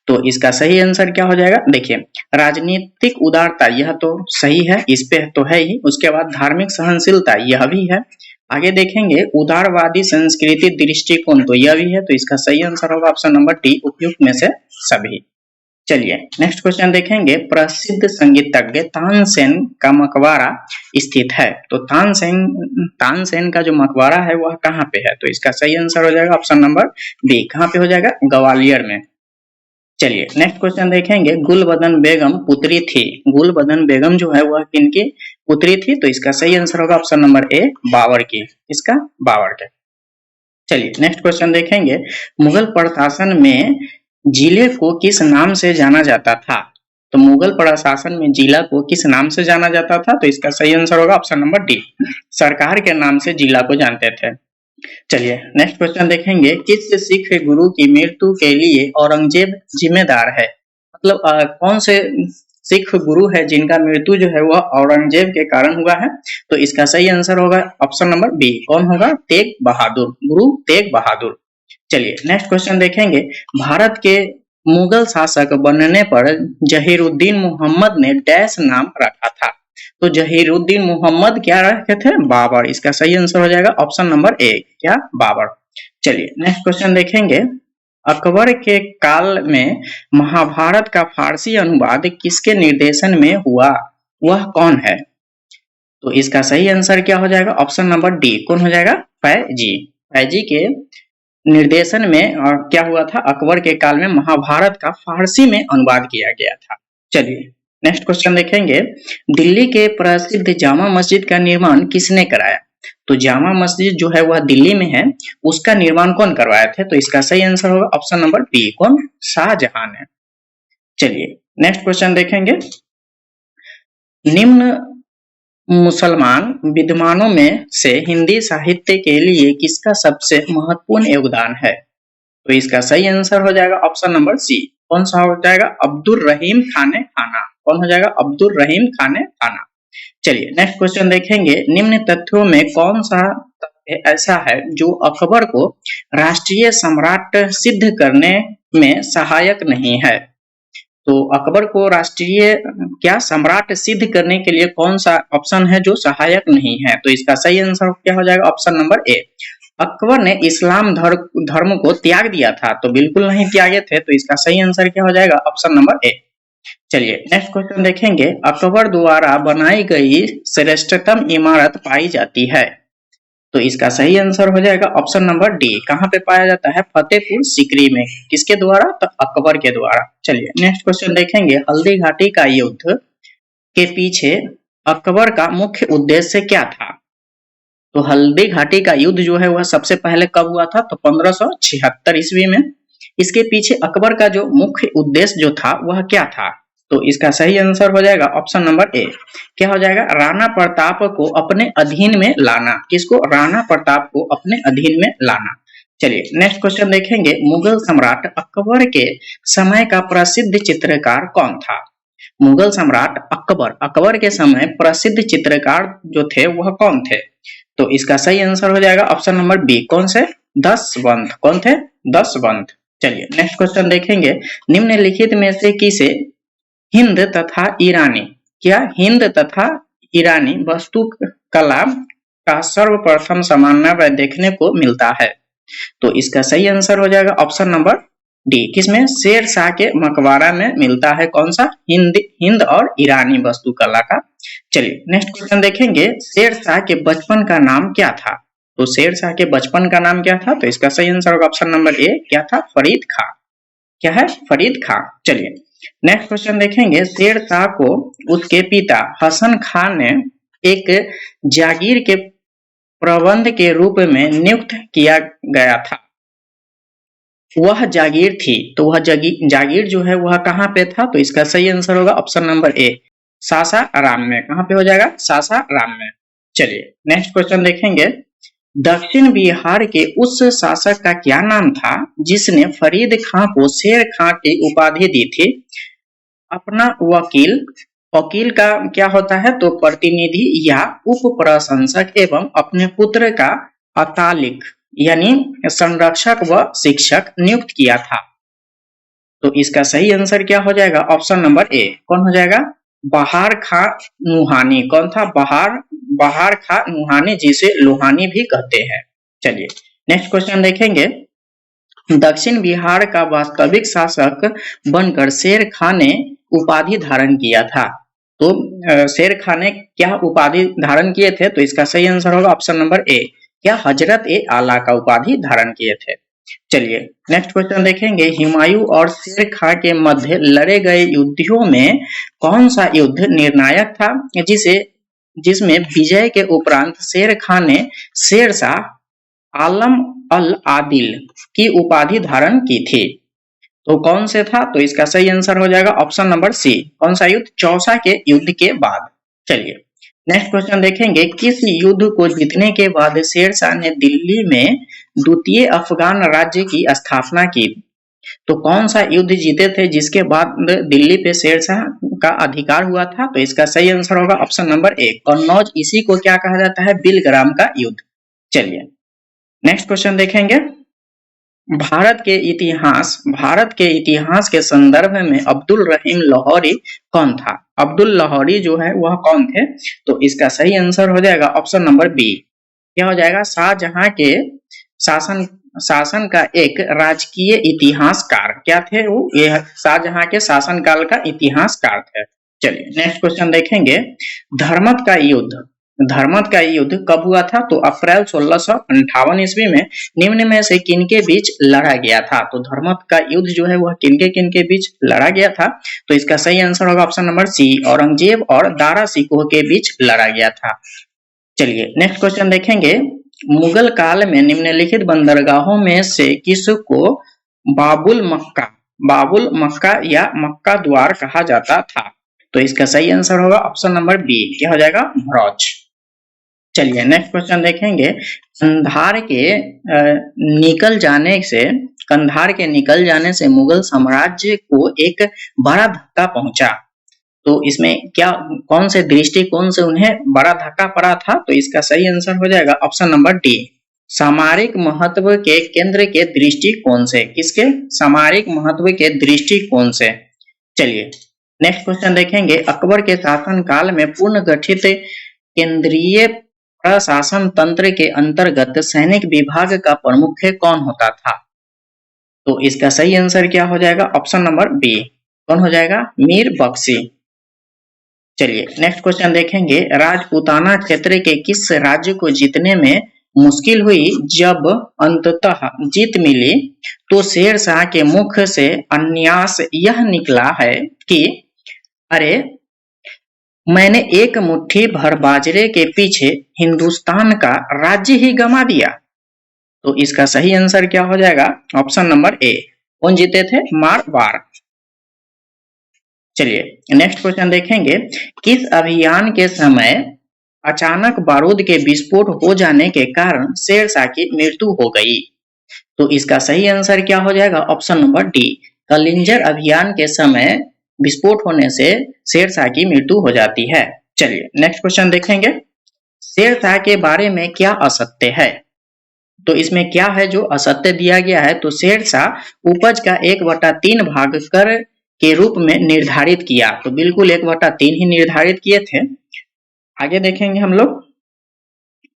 तो इसका सही आंसर क्या हो जाएगा? देखिए राजनीतिक उदारता यह तो सही है, इस पे तो है ही। उसके बाद धार्मिक सहनशीलता यह भी है। आगे देखेंगे उदारवादी संस्कृति दृष्टिकोण, तो यह भी है। तो इसका सही आंसर होगा ऑप्शन नंबर डी, उपयुक्त में से सभी। चलिए नेक्स्ट क्वेश्चन देखेंगे। प्रसिद्ध संगीतज्ञ तानसेन का मकबरा स्थित है, तो तानसेन का जो मकबरा है वह कहाँ पे है? तो इसका सही आंसर हो जाएगा ऑप्शन नंबर बी, कहाँ पे हो जाएगा? ग्वालियर में। चलिए नेक्स्ट क्वेश्चन देखेंगे। गुलबदन बेगम पुत्री थी, गुलबदन बेगम जो है वह किनकी पुत्री थी? तो इसका सही आंसर होगा ऑप्शन नंबर ए, बाबर की। इसका बाबर के। चलिए नेक्स्ट क्वेश्चन देखेंगे। मुगल प्रशासन में जिले को किस नाम से जाना जाता था? तो मुगल प्रशासन में जिला को किस नाम से जाना जाता था? तो इसका सही आंसर होगा ऑप्शन नंबर डी, सरकार के नाम से जिला को जानते थे। चलिए नेक्स्ट क्वेश्चन देखेंगे। किस सिख गुरु की मृत्यु के लिए औरंगजेब जिम्मेदार है? मतलब कौन से सिख गुरु है जिनका मृत्यु जो है वह औरंगजेब के कारण हुआ है? तो इसका सही आंसर होगा ऑप्शन नंबर बी, कौन होगा? तेग बहादुर, गुरु तेग बहादुर। चलिए नेक्स्ट क्वेश्चन देखेंगे। भारत के मुगल शासक बनने पर जहीरुद्दीन मोहम्मद ने डैश नाम रखा था, तो जहीरुद्दीन मोहम्मद क्या रखे थे? बाबर। इसका सही आंसर हो जाएगा ऑप्शन नंबर ए, क्या? बाबर। चलिए नेक्स्ट क्वेश्चन देखेंगे। अकबर के काल में महाभारत का फारसी अनुवाद किसके निर्देशन में हुआ? वह कौन है? तो इसका सही आंसर क्या हो जाएगा? Option number D. कौन हो जाएगा? फैजी। फैजी के निर्देशन में क्या हुआ था? अकबर के काल में महाभारत का फारसी में अनुवाद किया गया था। चलिए नेक्स्ट क्वेश्चन देखेंगे। दिल्ली के प्रसिद्ध जामा मस्जिद का निर्माण किसने कराया? तो जामा मस्जिद जो है वह दिल्ली में है, उसका निर्माण कौन करवाए थे? तो इसका सही आंसर होगा ऑप्शन नंबर बी। कौन? शाहजहां ने। चलिए नेक्स्ट क्वेश्चन देखेंगे। निम्न मुसलमान विद्वानों में से हिंदी साहित्य के लिए किसका सबसे महत्वपूर्ण योगदान है? तो इसका सही आंसर हो जाएगा ऑप्शन नंबर सी। कौन सा हो जाएगा? अब्दुल रहीम खाने खाना। कौन हो जाएगा? अब्दुल रहीम खाने खाना। चलिए नेक्स्ट क्वेश्चन देखेंगे। निम्न तथ्यों में कौन सा तथ्य ऐसा है जो अकबर को राष्ट्रीय सम्राट सिद्ध करने में सहायक नहीं है? तो अकबर को राष्ट्रीय क्या सम्राट सिद्ध करने के लिए कौन सा ऑप्शन है जो सहायक नहीं है? तो इसका सही आंसर क्या हो जाएगा? ऑप्शन नंबर ए। अकबर ने इस्लाम धर्म को त्याग दिया था, तो बिल्कुल नहीं त्यागे थे, तो इसका सही आंसर क्या हो जाएगा? ऑप्शन नंबर ए। चलिए नेक्स्ट क्वेश्चन देखेंगे। अकबर द्वारा बनाई गई श्रेष्ठतम इमारत पाई जाती है, तो इसका सही आंसर हो जाएगा ऑप्शन नंबर डी। कहाँ पे पाया जाता है? फतेहपुर सीकरी में। किसके द्वारा? तो अकबर के द्वारा। चलिए नेक्स्ट क्वेश्चन देखेंगे। हल्दी घाटी का युद्ध के पीछे अकबर का मुख्य उद्देश्य क्या था? तो हल्दी घाटी का युद्ध जो है वह सबसे पहले कब हुआ था? तो 1576 ईस्वी में। इसके पीछे अकबर का जो मुख्य उद्देश्य जो था वह क्या था? तो इसका सही आंसर हो जाएगा ऑप्शन नंबर ए। क्या हो जाएगा? राणा प्रताप को अपने अधीन में लाना। किसको? राणा प्रताप को अपने अधीन में लाना। चलिए नेक्स्ट क्वेश्चन देखेंगे। मुगल सम्राट अकबर के समय का प्रसिद्ध चित्रकार कौन था? मुगल सम्राट अकबर के समय प्रसिद्ध चित्रकार जो थे वह कौन थे? तो इसका सही आंसर हो जाएगा ऑप्शन नंबर बी। कौन से? दशवंत। कौन थे? दशवंत। चलिए नेक्स्ट क्वेश्चन देखेंगे। निम्नलिखित में से किसे हिंद तथा ईरानी क्या हिंद तथा ईरानी वास्तु कला का सर्वप्रथम समन्वय देखने को मिलता है? तो इसका सही आंसर हो जाएगा ऑप्शन नंबर डी। किसमें? शेर शाह के मकबरा में मिलता है। कौन सा? हिंद और ईरानी वास्तुकला का। चलिए नेक्स्ट क्वेश्चन देखेंगे। शेर शाह के बचपन का नाम क्या था? तो शेर शाह के बचपन का नाम क्या था? तो इसका सही आंसर होगा ऑप्शन नंबर ए। क्या था? फरीद खां। क्या है? फरीद खां। चलिए नेक्स्ट क्वेश्चन देखेंगे। शेर शाह को उसके पिता हसन खान ने एक जागीर के प्रबंध के रूप में नियुक्त किया गया था। वह जागीर थी, तो वह जागीर जो है वह कहाँ पे था? तो इसका सही आंसर होगा ऑप्शन नंबर ए। सासाराम में। कहाँ पे हो जाएगा? सासाराम में। चलिए नेक्स्ट क्वेश्चन देखेंगे। दक्षिण बिहार के उस शासक का क्या नाम था जिसने फरीद खां को शेर खां की उपाधि दी थी? अपना वकील का क्या होता है? तो प्रतिनिधि या उप प्रशंसक एवं अपने पुत्र का अतालिक यानी संरक्षक व शिक्षक नियुक्त किया था। तो इसका सही आंसर क्या हो जाएगा? ऑप्शन नंबर ए। कौन हो जाएगा? बहार खां नुहानी। कौन था? बहार खां नुहानी, जिसे लोहानी भी कहते हैं। चलिए नेक्स्ट क्वेश्चन देखेंगे। दक्षिण बिहार का वास्तविक शासक बनकर शेर खां ने उपाधि धारण किया था। तो शेर खां ने क्या उपाधि धारण किए थे? तो इसका सही आंसर होगा ऑप्शन नंबर ए। क्या? हजरत ए आला का उपाधि धारण किए थे। चलिए नेक्स्ट क्वेश्चन देखेंगे। हुमायूं और शेर खां के मध्य लड़े गए युद्धों में कौन सा युद्ध निर्णायक था जिसमें विजय के उपरांत शेर खां ने शेर शाह आलम अल आदिल की उपाधि धारण की थी? तो कौन से था? तो इसका सही आंसर हो जाएगा ऑप्शन नंबर सी। कौन सा युद्ध? चौसा के युद्ध के बाद। चलिए नेक्स्ट क्वेश्चन देखेंगे। किस युद्ध को जीतने के बाद शेर शाह ने दिल्ली में द्वितीय अफगान राज्य की स्थापना की? तो कौन सा युद्ध जीते थे जिसके बाद दिल्ली पे शेर शाह का अधिकार हुआ था? तो इसका सही आंसर होगा ऑप्शन नंबर ए, कन्नौज। इसी को क्या कहा जाता है? बिलग्राम का युद्ध। चलिए नेक्स्ट क्वेश्चन देखेंगे। भारत के इतिहास के संदर्भ में अब्दुल रहीम लाहौरी कौन था? अब्दुल लाहौरी जो है वह कौन थे? तो इसका सही आंसर हो जाएगा ऑप्शन नंबर बी। क्या हो जाएगा? शाहजहां के शासन का एक राजकीय इतिहासकार। क्या थे वो? ये शाहजहां के शासनकाल का इतिहासकार थे। चलिए नेक्स्ट क्वेश्चन देखेंगे, धर्मत का युद्ध कब हुआ था? तो अप्रैल 1658 ईस्वी में निम्न में से किनके बीच लड़ा गया था? तो धर्मत का युद्ध जो है वह किनके बीच लड़ा गया था? तो इसका सही आंसर होगा ऑप्शन नंबर सी, औरंगजेब और दारा शिकोह के बीच लड़ा गया था। चलिए नेक्स्ट क्वेश्चन देखेंगे, मुगल काल में निम्नलिखित बंदरगाहों में से किसको बाबुल मक्का या मक्का द्वार कहा जाता था? तो इसका सही आंसर होगा ऑप्शन नंबर बी, क्या हो जाएगा? भरौच। चलिए नेक्स्ट क्वेश्चन देखेंगे, कंधार के निकल जाने से मुगल साम्राज्य को एक बड़ा धक्का पहुंचा। तो इसमें कौन से दृष्टिकोण से उन्हें बड़ा धक्का पड़ा था? तो इसका सही आंसर हो जाएगा ऑप्शन नंबर डी, सामरिक महत्व के केंद्र के दृष्टिकोण से। किसके? सामरिक महत्व के दृष्टिकोण से। चलिए नेक्स्ट क्वेश्चन देखेंगे, अकबर के शासन काल में पूर्ण गठित केंद्रीय प्रशासन तंत्र के अंतर्गत सैनिक विभाग का प्रमुख कौन होता था? तो इसका सही आंसर क्या हो जाएगा? ऑप्शन नंबर बी, कौन हो जाएगा? मीर बख्शी। चलिए नेक्स्ट क्वेश्चन देखेंगे, राजपूताना क्षेत्र के किस राज्य को जीतने में मुश्किल हुई जब अंततः जीत मिली? तो शेर शाह के मुख से अन्यास यह निकला है कि अरे मैंने एक मुट्ठी भर बाजरे के पीछे हिंदुस्तान का राज्य ही गंवा दिया। तो इसका सही आंसर क्या हो जाएगा? ऑप्शन नंबर ए, कौन जीते थे? मारवाड़। चलिए नेक्स्ट क्वेश्चन देखेंगे, किस अभियान के समय अचानक बारूद के विस्फोट हो जाने के कारण शेर शाह की मृत्यु हो गई? तो इसका सही आंसर क्या हो जाएगा? ऑप्शन नंबर डी, कलिंजर अभियान के समय विस्फोट होने से शेर शाह की मृत्यु हो जाती है। चलिए नेक्स्ट क्वेश्चन देखेंगे, शेर शाह के बारे में क्या असत्य है? तो इसमें क्या है जो असत्य दिया गया है? तो शेर शाह उपज का 1/3 भाग कर के रूप में निर्धारित किया। तो बिल्कुल 1/3 ही निर्धारित किए थे। आगे देखेंगे हम लोग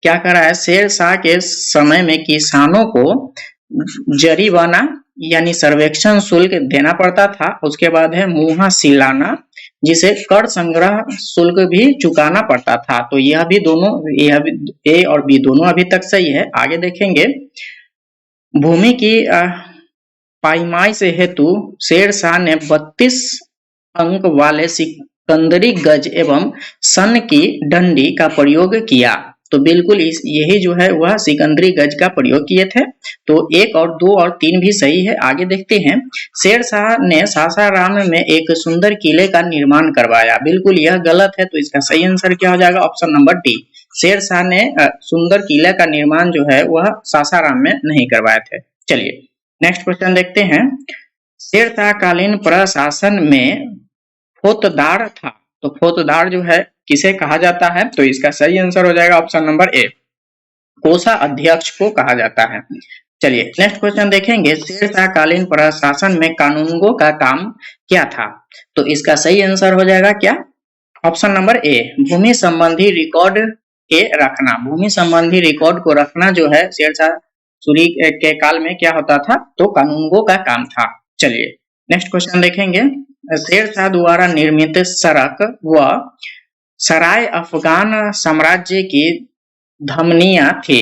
क्या कर रहा है, शेर शाह के समय में किसानों को जरीवाना यानी सर्वेक्षण शुल्क देना पड़ता था। उसके बाद है मुहासिलाना, जिसे कर संग्रह शुल्क भी चुकाना पड़ता था। तो यह भी दोनों, ए और बी दोनों अभी तक सही है। आगे देखेंगे, भूमि की पाईमाई से हेतु शेर शाह ने 32 अंक वाले सिकंदरी गज एवं सन की डंडी का प्रयोग किया। तो बिल्कुल यही जो है वह सिकंदरी गज का प्रयोग किए थे। तो 1 और 2 और 3 भी सही है। आगे देखते हैं, शेर शाह ने सासाराम में एक सुंदर किले का निर्माण करवाया। बिल्कुल यह गलत है। तो इसका सही आंसर क्या हो जाएगा? Option number D, Sher Shah ने सुंदर किले का निर्माण जो है वह सासाराम में नहीं करवाए थे। चलिए नेक्स्ट क्वेश्चन देखते हैं, शेर शाह कालीन प्रशासन में फौजदार था। तो फौजदार जो है किसे कहा जाता है? तो इसका सही आंसर हो जाएगा ऑप्शन नंबर ए, कोषाध्यक्ष को कहा जाता है। चलिए नेक्स्ट क्वेश्चन देखेंगे, शेर शाह कालीन प्रशासन में कानूनगो का काम क्या था? तो इसका सही आंसर हो जाएगा क्या? ऑप्शन नंबर ए, भूमि संबंधी रिकॉर्ड के रखना। भूमि संबंधी रिकॉर्ड को रखना जो है शेर शाह सूरी के काल में क्या होता था? तो कानूनगो का काम था। चलिए नेक्स्ट क्वेश्चन देखेंगे, शेर शाह द्वारा निर्मित सड़क व सराय अफगान साम्राज्य की धमनियां थी,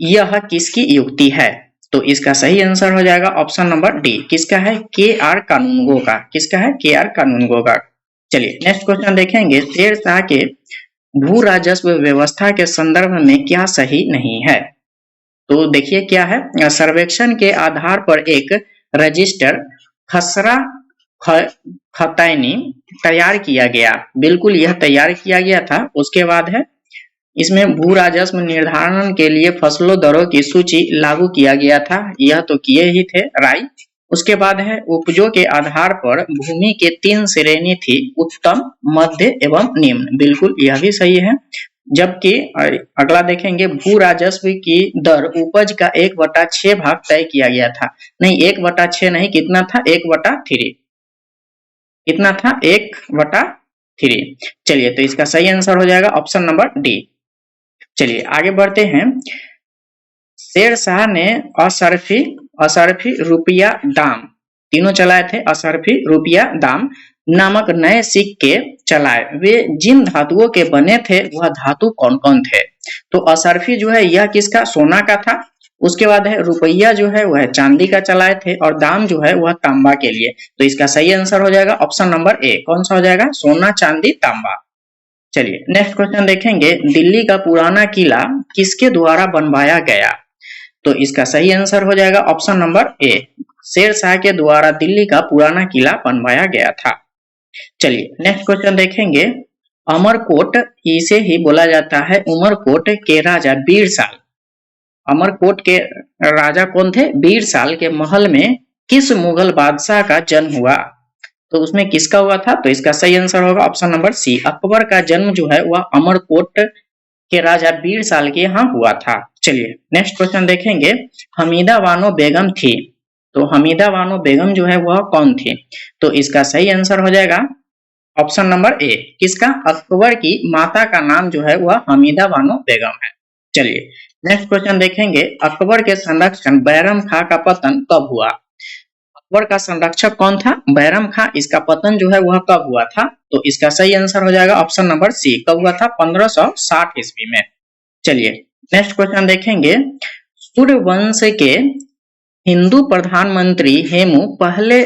यह किसकी युक्ति है? तो इसका सही आंसर हो जाएगा ऑप्शन नंबर डी, किसका है? के.आर. कानूनगो का। किसका है? के.आर. कानूनगो का। चलिए नेक्स्ट क्वेश्चन देखेंगे, शेर शाह के भू राजस्व व्यवस्था के संदर्भ में क्या सही नहीं है? तो देखिए क्या है, सर्वेक्षण के आधार पर एक रजिस्टर खसरा खतैनी तैयार किया गया। बिल्कुल यह तैयार किया गया था। उसके बाद है इसमें भू राजस्व निर्धारण के लिए फसलों दरों की सूची लागू किया गया था। यह तो किए ही थे, राइट। उसके बाद है उपजों के आधार पर भूमि के 3 श्रेणी थी, उत्तम, मध्य एवं निम्न। बिल्कुल यह भी सही है। जबकि अगला देखेंगे, भू राजस्व की दर उपज का 1/6 भाग तय किया गया था। नहीं 1/6 नहीं, कितना था? 1/3। कितना था? 1/3। चलिए तो इसका सही आंसर हो जाएगा ऑप्शन नंबर डी। चलिए आगे बढ़ते हैं, शेर शाह ने असरफी रुपया दाम, तीनों चलाए थे, असरफी रुपया दाम नामक नए सिक्के चलाए। वे जिन धातुओं के बने थे वह धातु कौन कौन थे? तो असरफी जो है यह किसका? सोना का था। उसके बाद है रुपया जो है वह चांदी का चलाए थे और दाम जो है वह तांबा के लिए। तो इसका सही आंसर हो जाएगा ऑप्शन नंबर ए। कौन सा हो जाएगा? सोना, चांदी, तांबा। चलिए नेक्स्ट क्वेश्चन देखेंगे, दिल्ली का पुराना किला किसके द्वारा बनवाया गया? तो इसका सही आंसर हो जाएगा ऑप्शन नंबर ए, शेर शाह के द्वारा दिल्ली का पुराना किला बनवाया गया था। चलिए नेक्स्ट क्वेश्चन देखेंगे, अमरकोट इसे ही बोला जाता है उमरकोट के राजा बीरसाल। अमरकोट के राजा कौन थे? बीरसाल के महल में किस मुगल बादशाह का जन्म हुआ? तो उसमें किसका हुआ था? तो इसका सही आंसर होगा ऑप्शन नंबर सी, अकबर का जन्म जो है वह अमरकोट के राजा बीरसाल के यहाँ हुआ था। चलिए नेक्स्ट क्वेश्चन देखेंगे, हमीदा बानो बेगम थी। तो हमीदा बानो बेगम जो है वह कौन थी? तो इसका सही आंसर हो जाएगा ऑप्शन नंबर ए, किसका? अकबर की माता का नाम जो है वह हमीदा बानो बेगम है। चलिए नेक्स्ट क्वेश्चन देखेंगे, अकबर के संरक्षण बैरम खां का पतन कब हुआ? अकबर का संरक्षक कौन था? बैरम खां। इसका पतन जो है वह कब हुआ था? तो इसका सही आंसर हो जाएगा ऑप्शन नंबर सी, कब हुआ था? 1560 ईस्वी में। चलिए नेक्स्ट क्वेश्चन देखेंगे, सूर्यवंश के हिंदू प्रधानमंत्री हेमू पहले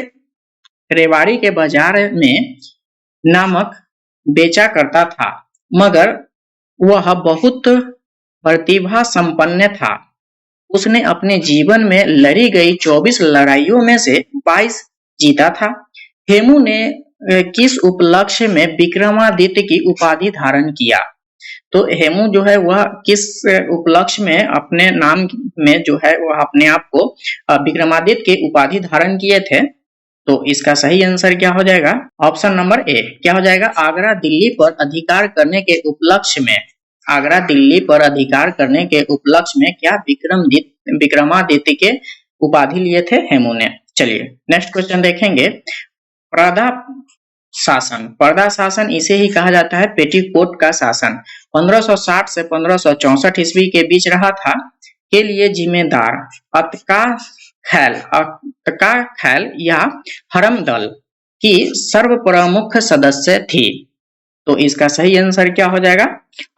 रेवाड़ी के बाजार में नामक बेचा करता था, मगर वह बहुत प्रतिभा संपन्न था। उसने अपने जीवन में लड़ी गई 24 लड़ाइयों में से 22 जीता था। हेमू ने किस उपलक्ष्य में विक्रमादित्य की उपाधि धारण किया? तो हेमू जो है वह किस उपलक्ष्य में अपने नाम में जो है वह अपने आप को विक्रमादित्य की उपाधि धारण किए थे? तो इसका सही आंसर क्या हो जाएगा? ऑप्शन नंबर ए, क्या हो जाएगा? आगरा दिल्ली पर अधिकार करने के उपलक्ष्य में। आगरा दिल्ली पर अधिकार करने के उपलक्ष्य में क्या विक्रमादित्य के उपाधि लिए थे हेमू ने। चलिए नेक्स्ट क्वेश्चन देखेंगे, पर्दा शासन। पर्दा शासन इसे ही कहा जाता है पेटीकोट का शासन। 1560 से 1564 ईस्वी के बीच रहा था, के लिए जिम्मेदार अतका खैल या हरमदल की सर्वप्रमुख सदस्य थी। तो इसका सही आंसर क्या हो जाएगा?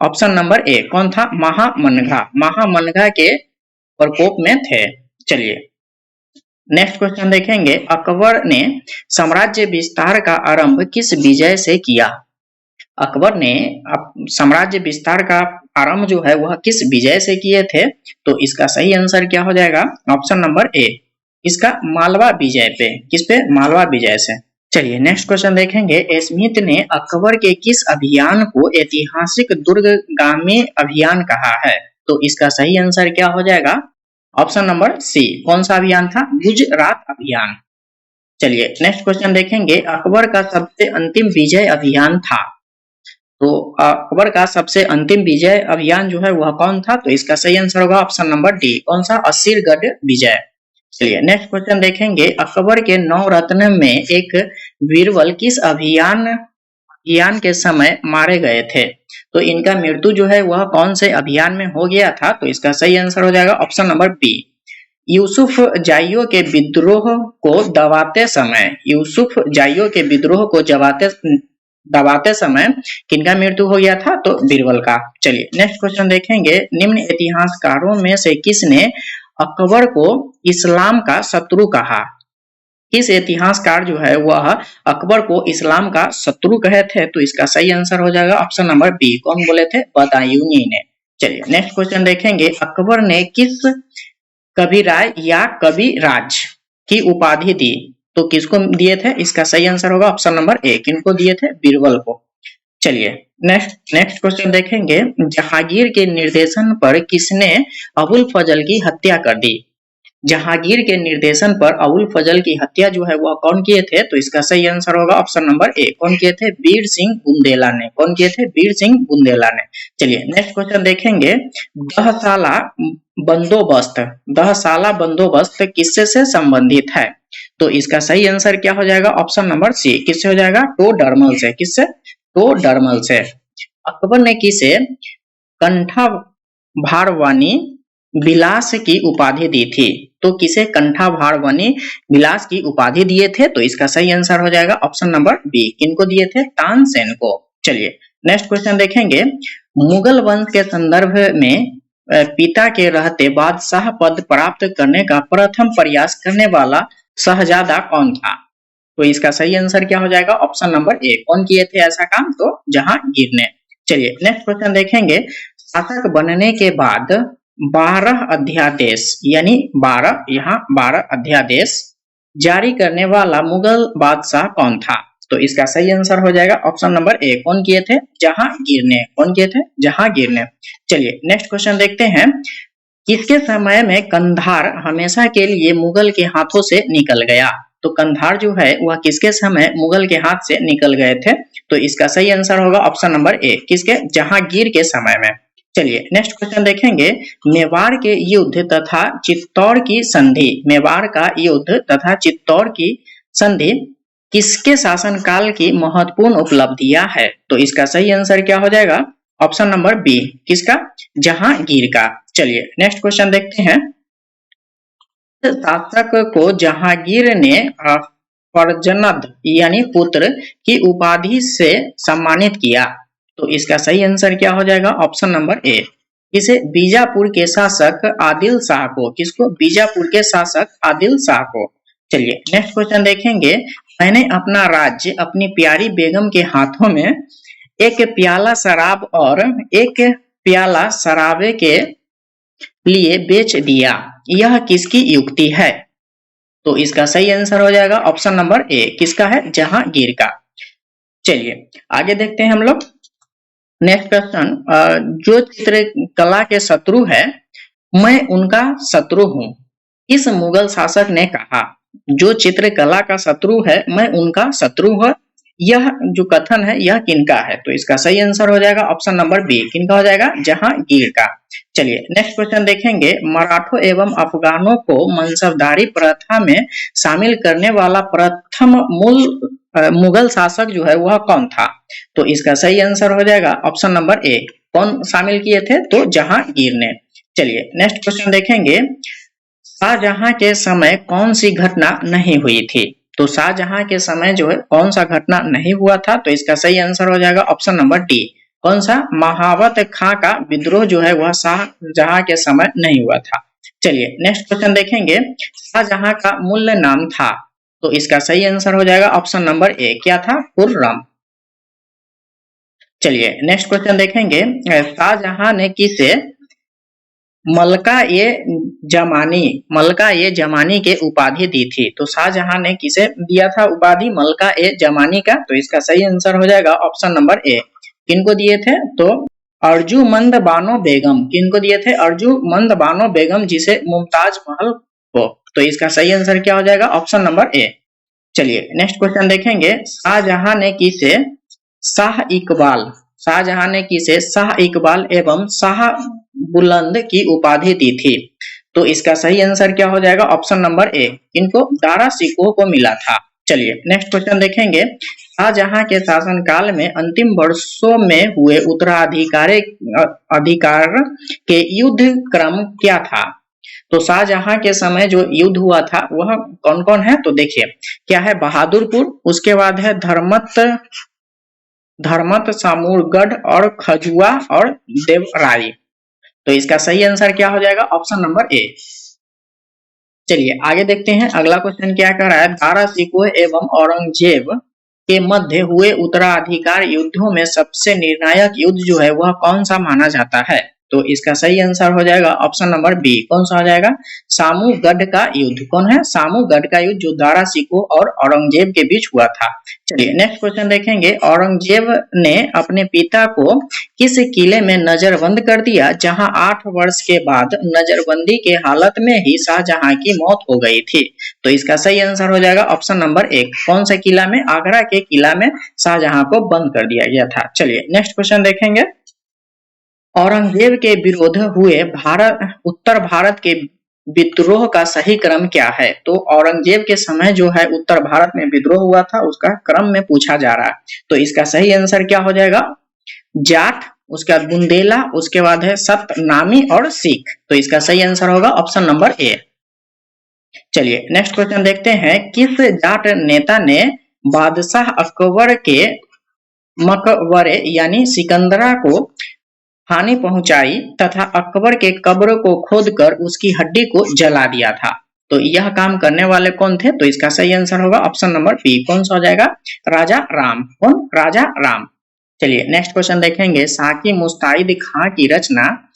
ऑप्शन नंबर ए, कौन था? महामनघा। महामनघा के प्रकोप में थे। चलिए नेक्स्ट क्वेश्चन देखेंगे, अकबर ने साम्राज्य विस्तार का आरंभ किस विजय से किया? अकबर ने साम्राज्य विस्तार का आरंभ जो है वह किस विजय से किए थे? तो इसका सही आंसर क्या हो जाएगा? ऑप्शन नंबर ए, इसका मालवा विजय पे। किस पे? मालवा विजय से। चलिए नेक्स्ट क्वेश्चन देखेंगे, स्मिथ ने अकबर के किस अभियान को ऐतिहासिक दुर्गगामी अभियान कहा है? तो इसका सही आंसर क्या हो जाएगा? ऑप्शन नंबर सी, कौन सा अभियान था? गुजरात अभियान। चलिए नेक्स्ट क्वेश्चन देखेंगे, अकबर का सबसे अंतिम विजय अभियान था। तो अकबर का सबसे अंतिम विजय अभियान जो है वह कौन था? तो इसका सही आंसर होगा ऑप्शन नंबर डी, कौन सा? असीरगढ़ विजय। चलिए नेक्स्ट क्वेश्चन देखेंगे, अकबर के 9 रत्न में एक बीरबल किस अभियान के समय मारे गए थे? तो इनका मृत्यु जो है वह कौन से अभियान में हो गया था? तो इसका सही आंसर हो जाएगा ऑप्शन नंबर बी, यूसुफ जाइयो के विद्रोह को दबाते समय। यूसुफ जाइयो के विद्रोह को दबाते समय किनका मृत्यु हो गया था? तो बीरबल का। चलिए नेक्स्ट क्वेश्चन देखेंगे, निम्न इतिहासकारों में से किसने अकबर को इस्लाम का शत्रु कहा? किस इतिहासकार जो है वह अकबर को इस्लाम का शत्रु कहे थे? तो इसका सही आंसर हो जाएगा ऑप्शन नंबर बी, कौन बोले थे? बदायूनी ने। चलिए नेक्स्ट क्वेश्चन देखेंगे, अकबर ने किस कविराय या कविराज की उपाधि दी? तो किसको दिए थे? इसका सही आंसर होगा ऑप्शन नंबर ए, किनको दिए थे? बीरबल को। चलिए नेक्स्ट क्वेश्चन देखेंगे, जहांगीर के निर्देशन पर किसने अबुल फजल की हत्या कर दी? जहांगीर के निर्देशन पर अबुल फजल की हत्या जो है वह कौन किए थे? तो इसका सही आंसर होगा ऑप्शन नंबर ए, कौन किए थे? वीर सिंह बुंदेला ने। कौन किए थे? वीर सिंह बुंदेला ने। चलिए नेक्स्ट क्वेश्चन देखेंगे, दहसाला बंदोबस्त किससे से संबंधित है? तो इसका सही आंसर क्या हो जाएगा? ऑप्शन नंबर सी, किससे हो जाएगा? टोडरमल से। किससे? टोडरमल से। अकबर ने किसे कंठा भारवानी बिलास की उपाधि दी थी? तो किसे कंठाभार बनी बिलास की उपाधि दिए थे? तो इसका सही आंसर हो जाएगा ऑप्शन नंबर बी। किनको दिए थे? तानसेन को। चलिए नेक्स्ट क्वेश्चन देखेंगे। मुगल वंश के संदर्भ में पिता के रहते बादशाह पद प्राप्त करने का प्रथम प्रयास करने वाला शहजादा कौन था? तो इसका सही आंसर क्या हो जाएगा? ऑप्शन नंबर ए। कौन किए थे ऐसा काम? तो जहांगीर ने। चलिए नेक्स्ट क्वेश्चन देखेंगे। शासक बनने के बाद 12 अध्यादेश यानी 12 यहाँ 12 अध्यादेश जारी करने वाला मुगल बादशाह कौन था? तो इसका सही आंसर हो जाएगा ऑप्शन नंबर ए। कौन किए थे? जहांगीर ने। कौन किए थे? जहांगीर ने। चलिए नेक्स्ट क्वेश्चन देखते हैं। किसके समय में कंधार हमेशा के लिए मुगल के हाथों से निकल गया? तो कंधार जो है वह किसके समय मुगल के हाथ से निकल गए थे? तो इसका सही आंसर होगा ऑप्शन नंबर ए। किसके? जहांगीर के समय में। चलिए नेक्स्ट क्वेश्चन देखेंगे। मेवाड़ के युद्ध तथा चित्तौड़ की संधि, मेवाड़ का युद्ध तथा चित्तौड़ की संधि किसके शासनकाल की महत्वपूर्ण उपलब्धियां है? तो इसका सही आंसर क्या हो जाएगा? Option number B. किसका? जहांगीर का। चलिए नेक्स्ट क्वेश्चन देखते हैं। शासक को जहांगीर ने फरजंद यानी पुत्र की उपाधि से सम्मानित किया? तो इसका सही आंसर क्या हो जाएगा? ऑप्शन नंबर ए। किसे? बीजापुर के शासक आदिल शाह को। किसको? बीजापुर के शासक आदिल शाह को। चलिए नेक्स्ट क्वेश्चन देखेंगे। मैंने अपना राज्य अपनी प्यारी बेगम के हाथों में एक प्याला शराब और एक प्याला शराबे के लिए बेच दिया, यह किसकी युक्ति है? तो इसका सही आंसर हो जाएगा ऑप्शन नंबर ए। किसका है? जहांगीर का। चलिए आगे देखते हैं हम लोग। Next question. जो चित्रकला के शत्रु है मैं उनका शत्रु हूँ, इस मुगल शासक ने कहा। जो चित्रकला का शत्रु है मैं उनका शत्रु हूँ, यह जो कथन है यह किनका है? तो इसका सही आंसर हो जाएगा ऑप्शन नंबर बी। किनका हो जाएगा? जहांगीर का। चलिए नेक्स्ट क्वेश्चन देखेंगे। मराठों एवं अफगानों को मनसबदारी प्रथा में शामिल करने वाला प्रथम मुगल शासक जो है वह कौन था? तो इसका सही आंसर हो जाएगा ऑप्शन नंबर ए। कौन शामिल किए थे? तो जहांगीर ने। चलिए नेक्स्ट क्वेश्चन देखेंगे। शाहजहां के समय कौन सी घटना नहीं हुई थी? तो शाहजहां के समय जो है कौन सा घटना नहीं हुआ था? तो इसका सही आंसर हो जाएगा ऑप्शन नंबर डी। कौन सा? महावत खां का विद्रोह जो है वह शाहजहां के समय नहीं हुआ था। चलिए नेक्स्ट क्वेश्चन देखेंगे। शाहजहां का मूल नाम था? तो इसका सही आंसर हो जाएगा ऑप्शन नंबर ए। क्या था? खुर्रम। चलिए नेक्स्ट क्वेश्चन देखेंगे। शाहजहां ने किसे मलका ए जमानी के उपाधि दी थी? तो शाहजहां ने किसे दिया था उपाधि? मलका ए जमानी का। तो इसका सही आंसर हो जाएगा ऑप्शन नंबर ए। किनको दिए थे? तो अर्जुमंद बानो बेगम। किनको दिए थे? अर्जुमंद बानो बेगम जिसे मुमताज महल को। तो इसका सही आंसर क्या हो जाएगा? ऑप्शन नंबर ए। चलिए नेक्स्ट क्वेश्चन देखेंगे। शाहजहां ने किसे शाह इकबाल एवं शाह बुलंद की उपाधि दी थी? तो इसका सही आंसर क्या हो जाएगा? ऑप्शन नंबर ए। इनको दारा सिकोह को मिला था। चलिए नेक्स्ट क्वेश्चन देखेंगे। शाहजहां के शासनकाल में अंतिम वर्षों में हुए अधिकार के युद्ध क्रम क्या था? तो शाहजहां के समय जो युद्ध हुआ था वह कौन कौन है? तो देखिए क्या है? बहादुरपुर, उसके बाद है धर्मत, सामूरगढ़ और खजुआ और देवराई। तो इसका सही आंसर क्या हो जाएगा? ऑप्शन नंबर ए। चलिए आगे देखते हैं। अगला क्वेश्चन क्या कह रहा है? दारा सिकोह एवं औरंगजेब के मध्य हुए उत्तराधिकार युद्धों में सबसे निर्णायक युद्ध जो है वह कौन सा माना जाता है? तो इसका सही आंसर हो जाएगा ऑप्शन नंबर बी। कौन सा हो जाएगा? सामूगढ़ का युद्ध। कौन है? सामूगढ़ का युद्ध जो दारा सिकोह और औरंगजेब के बीच हुआ था। चलिए नेक्स्ट क्वेश्चन देखेंगे। औरंगजेब ने अपने पिता को किस किले में नजरबंद कर दिया जहां 8 वर्ष के बाद नजरबंदी के हालत में ही शाहजहां की मौत हो गई थी? तो इसका सही आंसर हो जाएगा ऑप्शन नंबर एक। कौन सा किला में? आगरा के किला में शाहजहां को बंद कर दिया गया था। चलिए नेक्स्ट क्वेश्चन देखेंगे। औरंगजेब के विरोध हुए उत्तर भारत के विद्रोह का सही क्रम क्या है? तो औरंगजेब के समय जो है उत्तर भारत में विद्रोह हुआ था उसका क्रम में पूछा जा रहा है। तो इसका सही आंसर क्या हो जाएगा? जाट, उसके बाद बुंदेला, उसके बाद है सतनामी और सिख। तो इसका सही आंसर होगा ऑप्शन नंबर ए। चलिए नेक्स्ट क्वेश्चन देखते हैं, किस जाट नेता ने बादशाह अकबर के मकबरे यानी सिकंदरा को हानि पहुंचाई तथा अकबर के कब्र को खोदकर उसकी हड्डी को जला दिया था? तो यह काम करने वाले कौन थे? तो इसका सही आंसर होगा ऑप्शन नंबर बी। कौन सा हो जाएगा? राजा राम। कौन? राजा राम। चलिए नेक्स्ट क्वेश्चन देखेंगे, साकी मुस्ताइद खां की रचना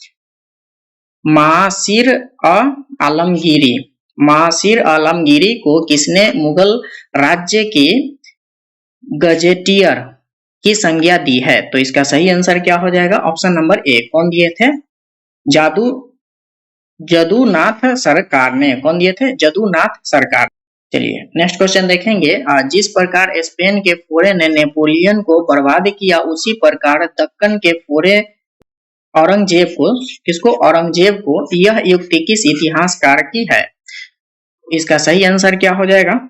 मासिर आलमगीरी, मासिर आलमगीरी को किसने मुगल राज्य के गजेटियर की संज्ञा दी है? तो इसका सही आंसर क्या हो जाएगा? ऑप्शन नंबर ए। कौन दिए थे? जदुनाथ सरकार ने। कौन दिए थे? जदुनाथ सरकार। चलिए नेक्स्ट क्वेश्चन देखेंगे, जिस प्रकार स्पेन के फोरे ने नेपोलियन को बर्बाद किया, उसी प्रकार दक्कन के फोरे औरंगजेब को, किसको? औरंगजेब को यह युक्ति किस इतिहासकार की है? इसका सही आंसर क्या हो जाएगा?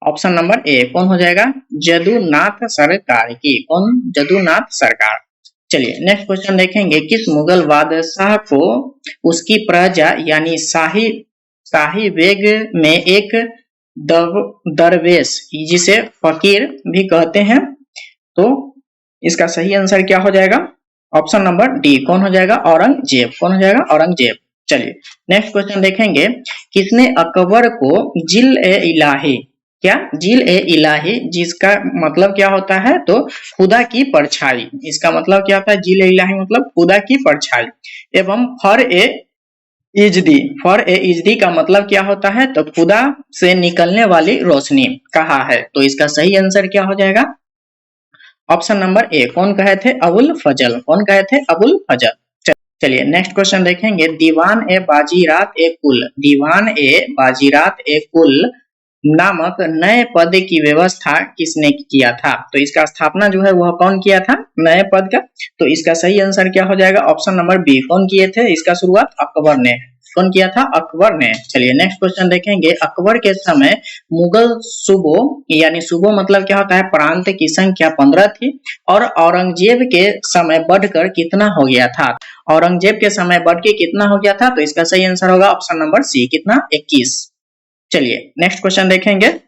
ऑप्शन नंबर ए। कौन हो जाएगा? जदुनाथ सरकार की। कौन? जदुनाथ सरकार। चलिए नेक्स्ट क्वेश्चन देखेंगे, किस मुगल बादशाह को उसकी प्रजा यानी शाही बेग में एक दरवेश जिसे फकीर भी कहते हैं? तो इसका सही आंसर क्या हो जाएगा? Option number D. कौन हो जाएगा? औरंगजेब। कौन हो जाएगा? औरंगजेब। चलिए नेक्स्ट क्वेश्चन देखेंगे, किसने अकबर को जिल ए इलाही, क्या? जिल ए इलाही, जिसका मतलब क्या होता है? तो खुदा की परछाई। इसका मतलब क्या होता है? जिल ए इलाही मतलब खुदा की परछाई। एवं फर ए इजदी, फर ए इजदी का मतलब क्या होता है? तो खुदा से निकलने वाली रोशनी कहा है। तो इसका सही आंसर क्या हो जाएगा? ऑप्शन नंबर ए। कौन कहे थे? अबुल फजल। कौन कहे थे? अबुल फजल। चलिए नेक्स्ट क्वेश्चन देखेंगे, दीवान ए बाजीरात ए कुल, दीवान ए बाजीरात ए कुल नामक नए पद की व्यवस्था किसने किया था? तो इसका स्थापना जो है वह कौन किया था नए पद का? तो इसका सही आंसर क्या हो जाएगा? Option number B. कौन किए थे? इसका शुरुआत अकबर ने। कौन किया था? अकबर ने। चलिए नेक्स्ट क्वेश्चन देखेंगे, अकबर के समय मुगल सूबों यानी सूबों मतलब क्या होता है? प्रांत की संख्या 15 थी और औरंगजेब के समय बढ़कर कितना हो गया था? औरंगजेब के समय बढ़ के कितना हो गया था? तो इसका सही आंसर होगा ऑप्शन नंबर सी। कितना? 21। चलिए नेक्स्ट क्वेश्चन देखेंगे,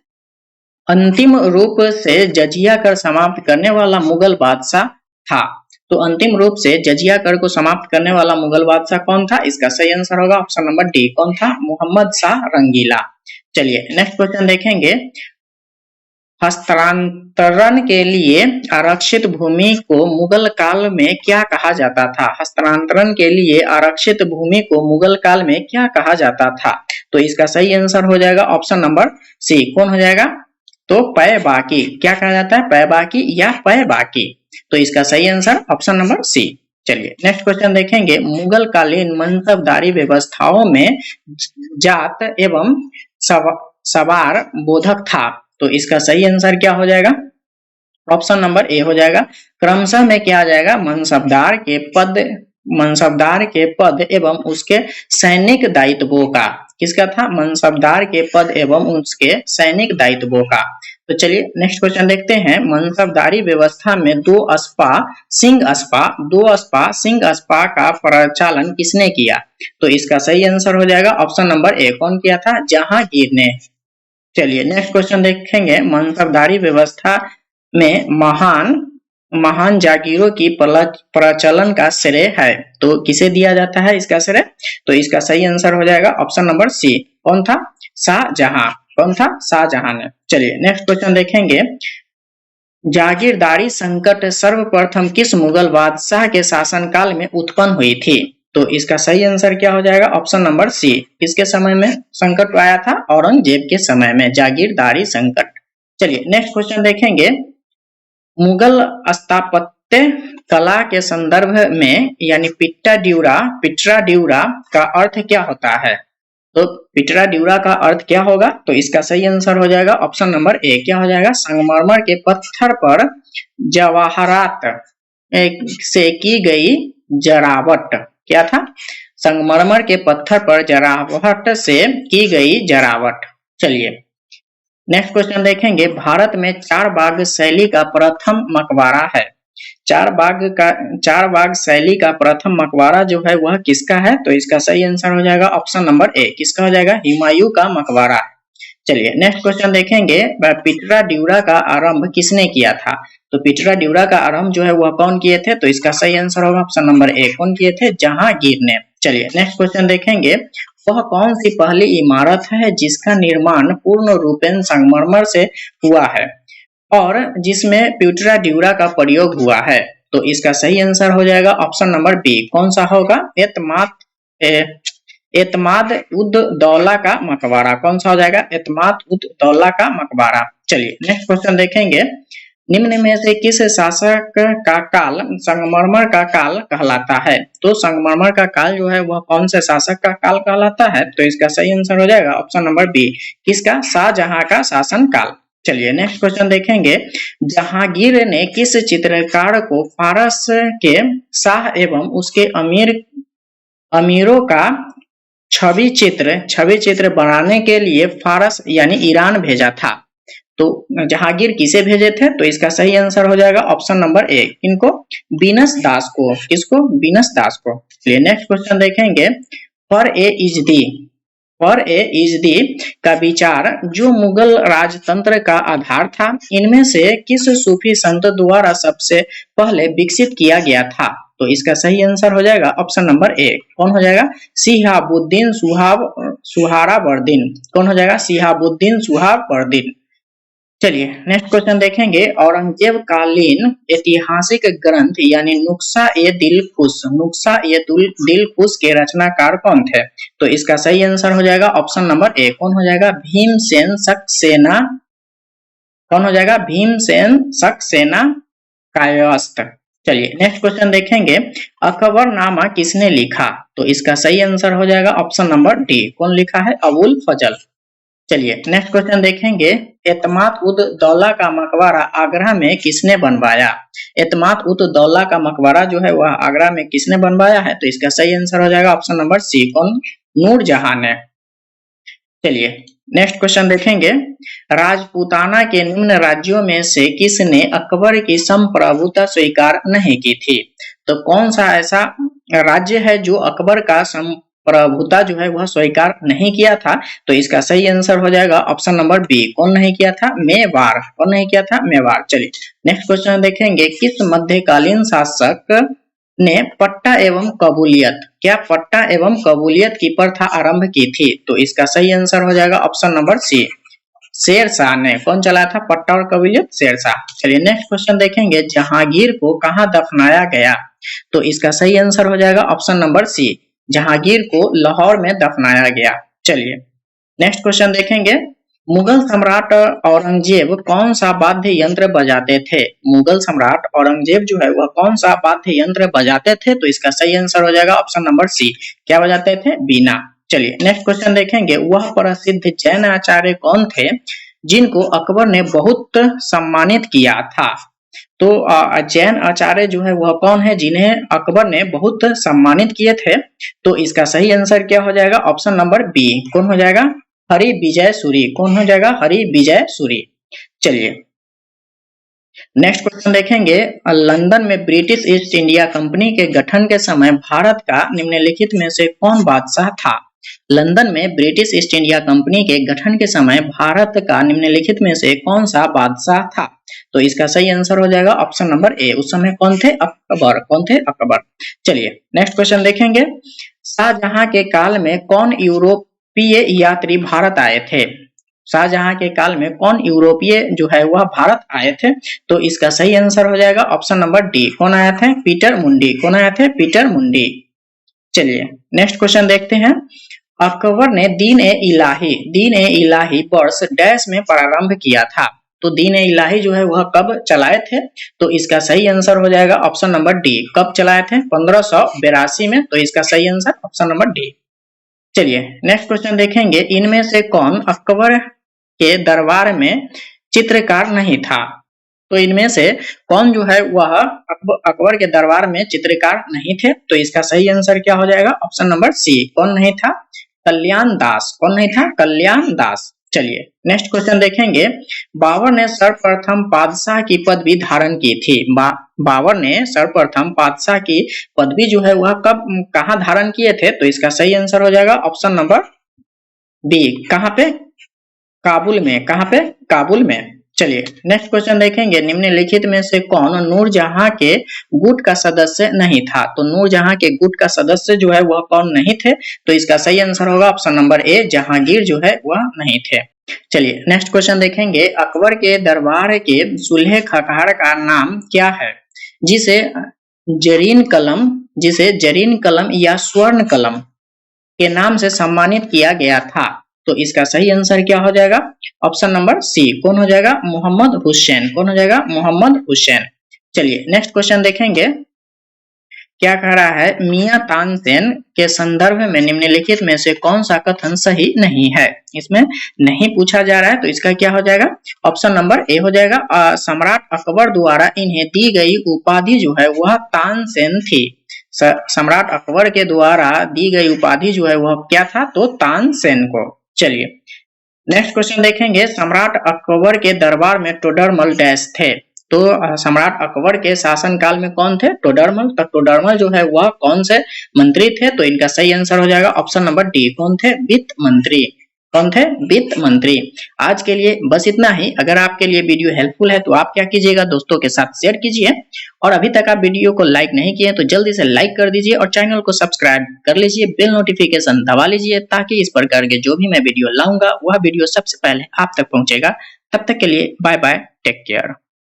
अंतिम रूप से जजिया कर समाप्त करने वाला मुगल बादशाह था? तो अंतिम रूप से जजिया कर को समाप्त करने वाला मुगल बादशाह कौन था? इसका सही आंसर होगा ऑप्शन नंबर डी। कौन था? मोहम्मद शाह रंगीला। चलिए नेक्स्ट क्वेश्चन देखेंगे, हस्तांतरण के लिए आरक्षित भूमि को मुगल काल में क्या कहा जाता था? हस्तांतरण के लिए आरक्षित भूमि को मुगल काल में क्या कहा जाता था? तो इसका सही आंसर हो जाएगा ऑप्शन नंबर सी। कौन हो जाएगा? तो पै बाकी। क्या कहा जाता है? पै बाकी या पै बाकी। तो इसका सही आंसर ऑप्शन नंबर सी। चलिए नेक्स्ट क्वेश्चन देखेंगे, मुगल कालीन मनसबदारी व्यवस्थाओं में जात एवं सवार बोधक था? तो इसका सही आंसर क्या हो जाएगा? ऑप्शन नंबर ए हो जाएगा। क्रमशः में क्या आ जाएगा? मनसबदार के पद एवं उसके सैनिक दायित्वों का। किसका था? मनसबदार के पद एवं उसके सैनिक दायित्वों का। तो चलिए नेक्स्ट क्वेश्चन देखते हैं, मनसबदारी व्यवस्था में दो सिंह अस्पा का प्रचालन किसने किया? तो इसका सही आंसर हो जाएगा ऑप्शन नंबर ए। कौन किया था? जहांगीर ने। चलिए नेक्स्ट क्वेश्चन देखेंगे, मनसबदारी व्यवस्था में महान जागीरों की प्रचलन का श्रेय है तो किसे दिया जाता है इसका श्रेय? तो इसका सही आंसर हो जाएगा ऑप्शन नंबर सी। कौन था? शाहजहां। कौन था? शाहजहां ने। चलिए नेक्स्ट क्वेश्चन देखेंगे, जागीरदारी संकट सर्वप्रथम किस मुगल बादशाह के शासनकाल में उत्पन्न हुई थी? तो इसका सही आंसर क्या हो जाएगा? Option number C. किसके समय में संकट आया था? औरंगजेब के समय में जागीरदारी संकट। चलिए नेक्स्ट क्वेश्चन देखेंगे, मुगल स्थापत्य कला के संदर्भ में यानी पिट्रा ड्यूरा का अर्थ क्या होता है? तो पिट्रा ड्यूरा का अर्थ क्या होगा? तो इसका सही आंसर हो जाएगा ऑप्शन नंबर ए। क्या हो जाएगा? संगमरमर के पत्थर पर जवाहरात से की गई जरावट। क्या था? संगमरमर के पत्थर पर जरावट से की गई जरावट। चलिए नेक्स्ट क्वेश्चन देखेंगे, भारत में चार बाग शैली का प्रथम मकबरा है चार बाग शैली का प्रथम मकबरा जो है वह किसका है? तो इसका सही आंसर हो जाएगा ऑप्शन नंबर ए। किसका हो जाएगा? हुमायूं का मकबरा। चलिए नेक्स्ट क्वेश्चन देखेंगे, पिटरा ड्यूरा का आरंभ किसने किया था? तो पिटरा ड्यूरा का आरंभ जो है वह कौन किए थे? तो इसका सही आंसर होगा ऑप्शन नंबर ए। कौन किए थे? जहांगीर ने। चलिए नेक्स्ट क्वेश्चन देखेंगे, वह कौन सी पहली इमारत है जिसका निर्माण पूर्ण रूपेण संगमरमर से हुआ है और जिसमें पिटरा ड्यूरा का प्रयोग हुआ है? तो इसका सही आंसर हो जाएगा ऑप्शन नंबर बी। कौन सा होगा? एतमाद उद दौला का मकबरा। कौन सा हो जाएगा? एतमाद उद दौला का मकबरा। चलिए नेक्स्ट क्वेश्चन देखेंगे, निम्न में से किस शासक का काल संगमरमर का काल कहलाता है? तो संगमरमर का काल जो है वह कौन से शासक का काल कहलाता है? तो इसका सही आंसर हो जाएगा ऑप्शन नंबर बी। किसका? शाहजहां का शासन काल। चलिए नेक्स्ट क्वेश्चन देखेंगे, जहांगीर ने किस चित्रकार को फारस के शाह एवं उसके अमीरों का छवि चित्र बनाने के लिए फारस यानी ईरान भेजा था? तो जहांगीर किसे भेजे थे? तो इसका सही आंसर हो जाएगा ऑप्शन नंबर ए। इनको बीनस दास को। किसको? बीनस दास को। चलिए नेक्स्ट क्वेश्चन देखेंगे, फॉर ए इजदी का विचार जो मुगल राजतंत्र का आधार था, इनमें से किस सूफी संत द्वारा सबसे पहले विकसित किया गया था? तो इसका सही आंसर हो जाएगा ऑप्शन नंबर ए। कौन हो जाएगा? शिहाबुद्दीन सुहरावर्दीन। कौन हो जाएगा? शिहाबुद्दीन सुहरावर्दीन। चलिए नेक्स्ट क्वेश्चन देखेंगे, औरंगजेब कालीन ऐतिहासिक ग्रंथ यानी नुस्खा ए दिलखुश के रचनाकार कौन थे? तो इसका सही आंसर हो जाएगा ऑप्शन नंबर ए। कौन हो जाएगा? भीमसेन सक्सेना। कौन हो जाएगा? भीमसेन सक्सेना कायस्थ। चलिए नेक्स्ट क्वेश्चन देखेंगे, अकबरनामा किसने लिखा? तो इसका सही आंसर हो जाएगा ऑप्शन नंबर डी। कौन लिखा है? अबुल फजल। चलिए नेक्स्ट क्वेश्चन देखेंगे, एतमाद उद दौला का मकबरा आगरा में किसने बनवाया? एतमाद उद दौला का मकबरा जो है वह आगरा में किसने बनवाया है? तो इसका सही आंसर हो जाएगा ऑप्शन नंबर सी। कौन? नूरजहां ने। चलिए नेक्स्ट क्वेश्चन देखेंगे, राजपूताना के निम्न राज्यों में से किसने अकबर की संप्रभुता स्वीकार नहीं की थी? तो कौन सा ऐसा राज्य है जो अकबर का प्रभुता जो है वह स्वीकार नहीं किया था? तो इसका सही आंसर हो जाएगा ऑप्शन नंबर बी। कौन नहीं किया था? मेवाड़। कौन नहीं किया था? मेवाड़। चलिए नेक्स्ट क्वेश्चन देखेंगे, किस मध्यकालीन शासक ने पट्टा एवं कबूलियत की प्रथा आरंभ की थी? तो इसका सही आंसर हो जाएगा ऑप्शन नंबर सी। शेरशाह ने। कौन चलाया था पट्टा और कबूलियत? शेरशाह। चलिए नेक्स्ट क्वेश्चन देखेंगे, जहांगीर को कहां दफनाया गया? तो इसका सही आंसर हो जाएगा ऑप्शन नंबर सी। जहांगीर को लाहौर में दफनाया गया। चलिए नेक्स्ट क्वेश्चन देखेंगे, मुगल सम्राट औरंगजेब कौन सा वाद्य यंत्र बजाते थे? मुगल सम्राट औरंगजेब जो है वह कौन सा वाद्य यंत्र बजाते थे? तो इसका सही आंसर हो जाएगा ऑप्शन नंबर सी। क्या बजाते थे? बीना। चलिए नेक्स्ट क्वेश्चन देखेंगे, वह प्रसिद्ध जैन आचार्य कौन थे जिनको अकबर ने बहुत सम्मानित किया था? तो जैन आचार्य जो है वह कौन है जिन्हें अकबर ने बहुत सम्मानित किए थे? तो इसका सही आंसर क्या हो जाएगा? Option number B. कौन हो जाएगा? हरि विजय सूरी। कौन हो जाएगा? हरि विजय सूरी। चलिए नेक्स्ट क्वेश्चन देखेंगे, लंदन में ब्रिटिश ईस्ट इंडिया कंपनी के गठन के समय भारत का निम्नलिखित में से कौन बादशाह था? लंदन में ब्रिटिश ईस्ट इंडिया कंपनी के गठन के समय भारत का निम्नलिखित में से कौन सा बादशाह था? तो इसका सही आंसर हो जाएगा ऑप्शन नंबर ए। उस समय कौन थे? अकबर। कौन थे? अकबर। चलिए नेक्स्ट क्वेश्चन देखेंगे, शाहजहां के काल में कौन यूरोपीय यात्री भारत आए थे? शाहजहां के काल में कौन यूरोपीय जो है वह भारत आए थे? तो इसका सही आंसर हो जाएगा ऑप्शन नंबर डी। कौन आए थे? पीटर मुंडी। कौन आए थे? पीटर मुंडी। चलिए नेक्स्ट क्वेश्चन देखते हैं, अकबर ने दीन ए इलाही वर्ष डैश में प्रारंभ किया था? तो दीन ए इलाही जो है वह कब चलाए थे? तो इसका सही आंसर हो जाएगा ऑप्शन नंबर डी। कब चलाए थे? 1582 में। तो इसका सही आंसर ऑप्शन नंबर डी। चलिए नेक्स्ट क्वेश्चन देखेंगे, इनमें से कौन अकबर के दरबार में चित्रकार नहीं था? तो इनमें से कौन जो है वह अकबर के दरबार में चित्रकार नहीं थे? तो इसका सही आंसर क्या हो जाएगा? Option number C. कौन नहीं था? कल्याण दास। कौन नहीं था? कल्याण दास। चलिए नेक्स्ट क्वेश्चन देखेंगे, बाबर ने सर्वप्रथम बादशाह की पदवी धारण की थी। बाबर ने सर्वप्रथम पातशाह की पदवी जो है वह कब कहाँ धारण किए थे? तो इसका सही आंसर हो जाएगा ऑप्शन नंबर बी। कहाँ पे? काबुल में। कहाँ पे? काबुल में। चलिए नेक्स्ट क्वेश्चन देखेंगे, निम्नलिखित में से कौन नूरजहां के गुट का सदस्य नहीं था? तो नूरजहां के गुट का सदस्य जो है वह कौन नहीं थे? तो इसका सही आंसर होगा ऑप्शन नंबर ए, जहांगीर जो है वह नहीं थे। चलिए नेक्स्ट क्वेश्चन देखेंगे, अकबर के दरबार के सुलह खखाड़ का नाम क्या है? जिसे जरीन कलम या स्वर्ण कलम के नाम से सम्मानित किया गया था। तो इसका सही आंसर क्या हो जाएगा? Option number C. कौन हो जाएगा? मोहम्मद हुसैन। कौन हो जाएगा? मोहम्मद हुसैन। चलिए नेक्स्ट क्वेश्चन देखेंगे, क्या कह रहा है, मियां तानसेन के संदर्भ में निम्नलिखित में से कौन सा कथन सही नहीं है? इसमें नहीं पूछा जा रहा है, तो इसका क्या हो जाएगा? ऑप्शन नंबर ए हो जाएगा, सम्राट अकबर द्वारा इन्हें दी गई उपाधि जो है वह तानसेन थी। सम्राट अकबर के द्वारा दी गई उपाधि जो है वह क्या था? तो तानसेन को। चलिए नेक्स्ट क्वेश्चन देखेंगे, सम्राट अकबर के दरबार में टोडरमल डैश थे? तो सम्राट अकबर के शासन काल में कौन थे? टोडरमल। तो टोडरमल जो है वह कौन से मंत्री थे? तो इनका सही आंसर हो जाएगा ऑप्शन नंबर डी। कौन थे? वित्त मंत्री। कौन थे? वित्त मंत्री। आज के लिए बस इतना ही। अगर आपके लिए वीडियो हेल्पफुल है तो आप क्या कीजिएगा, दोस्तों के साथ शेयर कीजिए, और अभी तक आप वीडियो को लाइक नहीं किए तो जल्दी से लाइक कर दीजिए और चैनल को सब्सक्राइब कर लीजिए, बेल नोटिफिकेशन दबा लीजिए, ताकि इस प्रकार के जो भी मैं वीडियो लाऊंगा वह वीडियो सबसे पहले आप तक पहुंचेगा। तब तक के लिए बाय बाय, टेक केयर।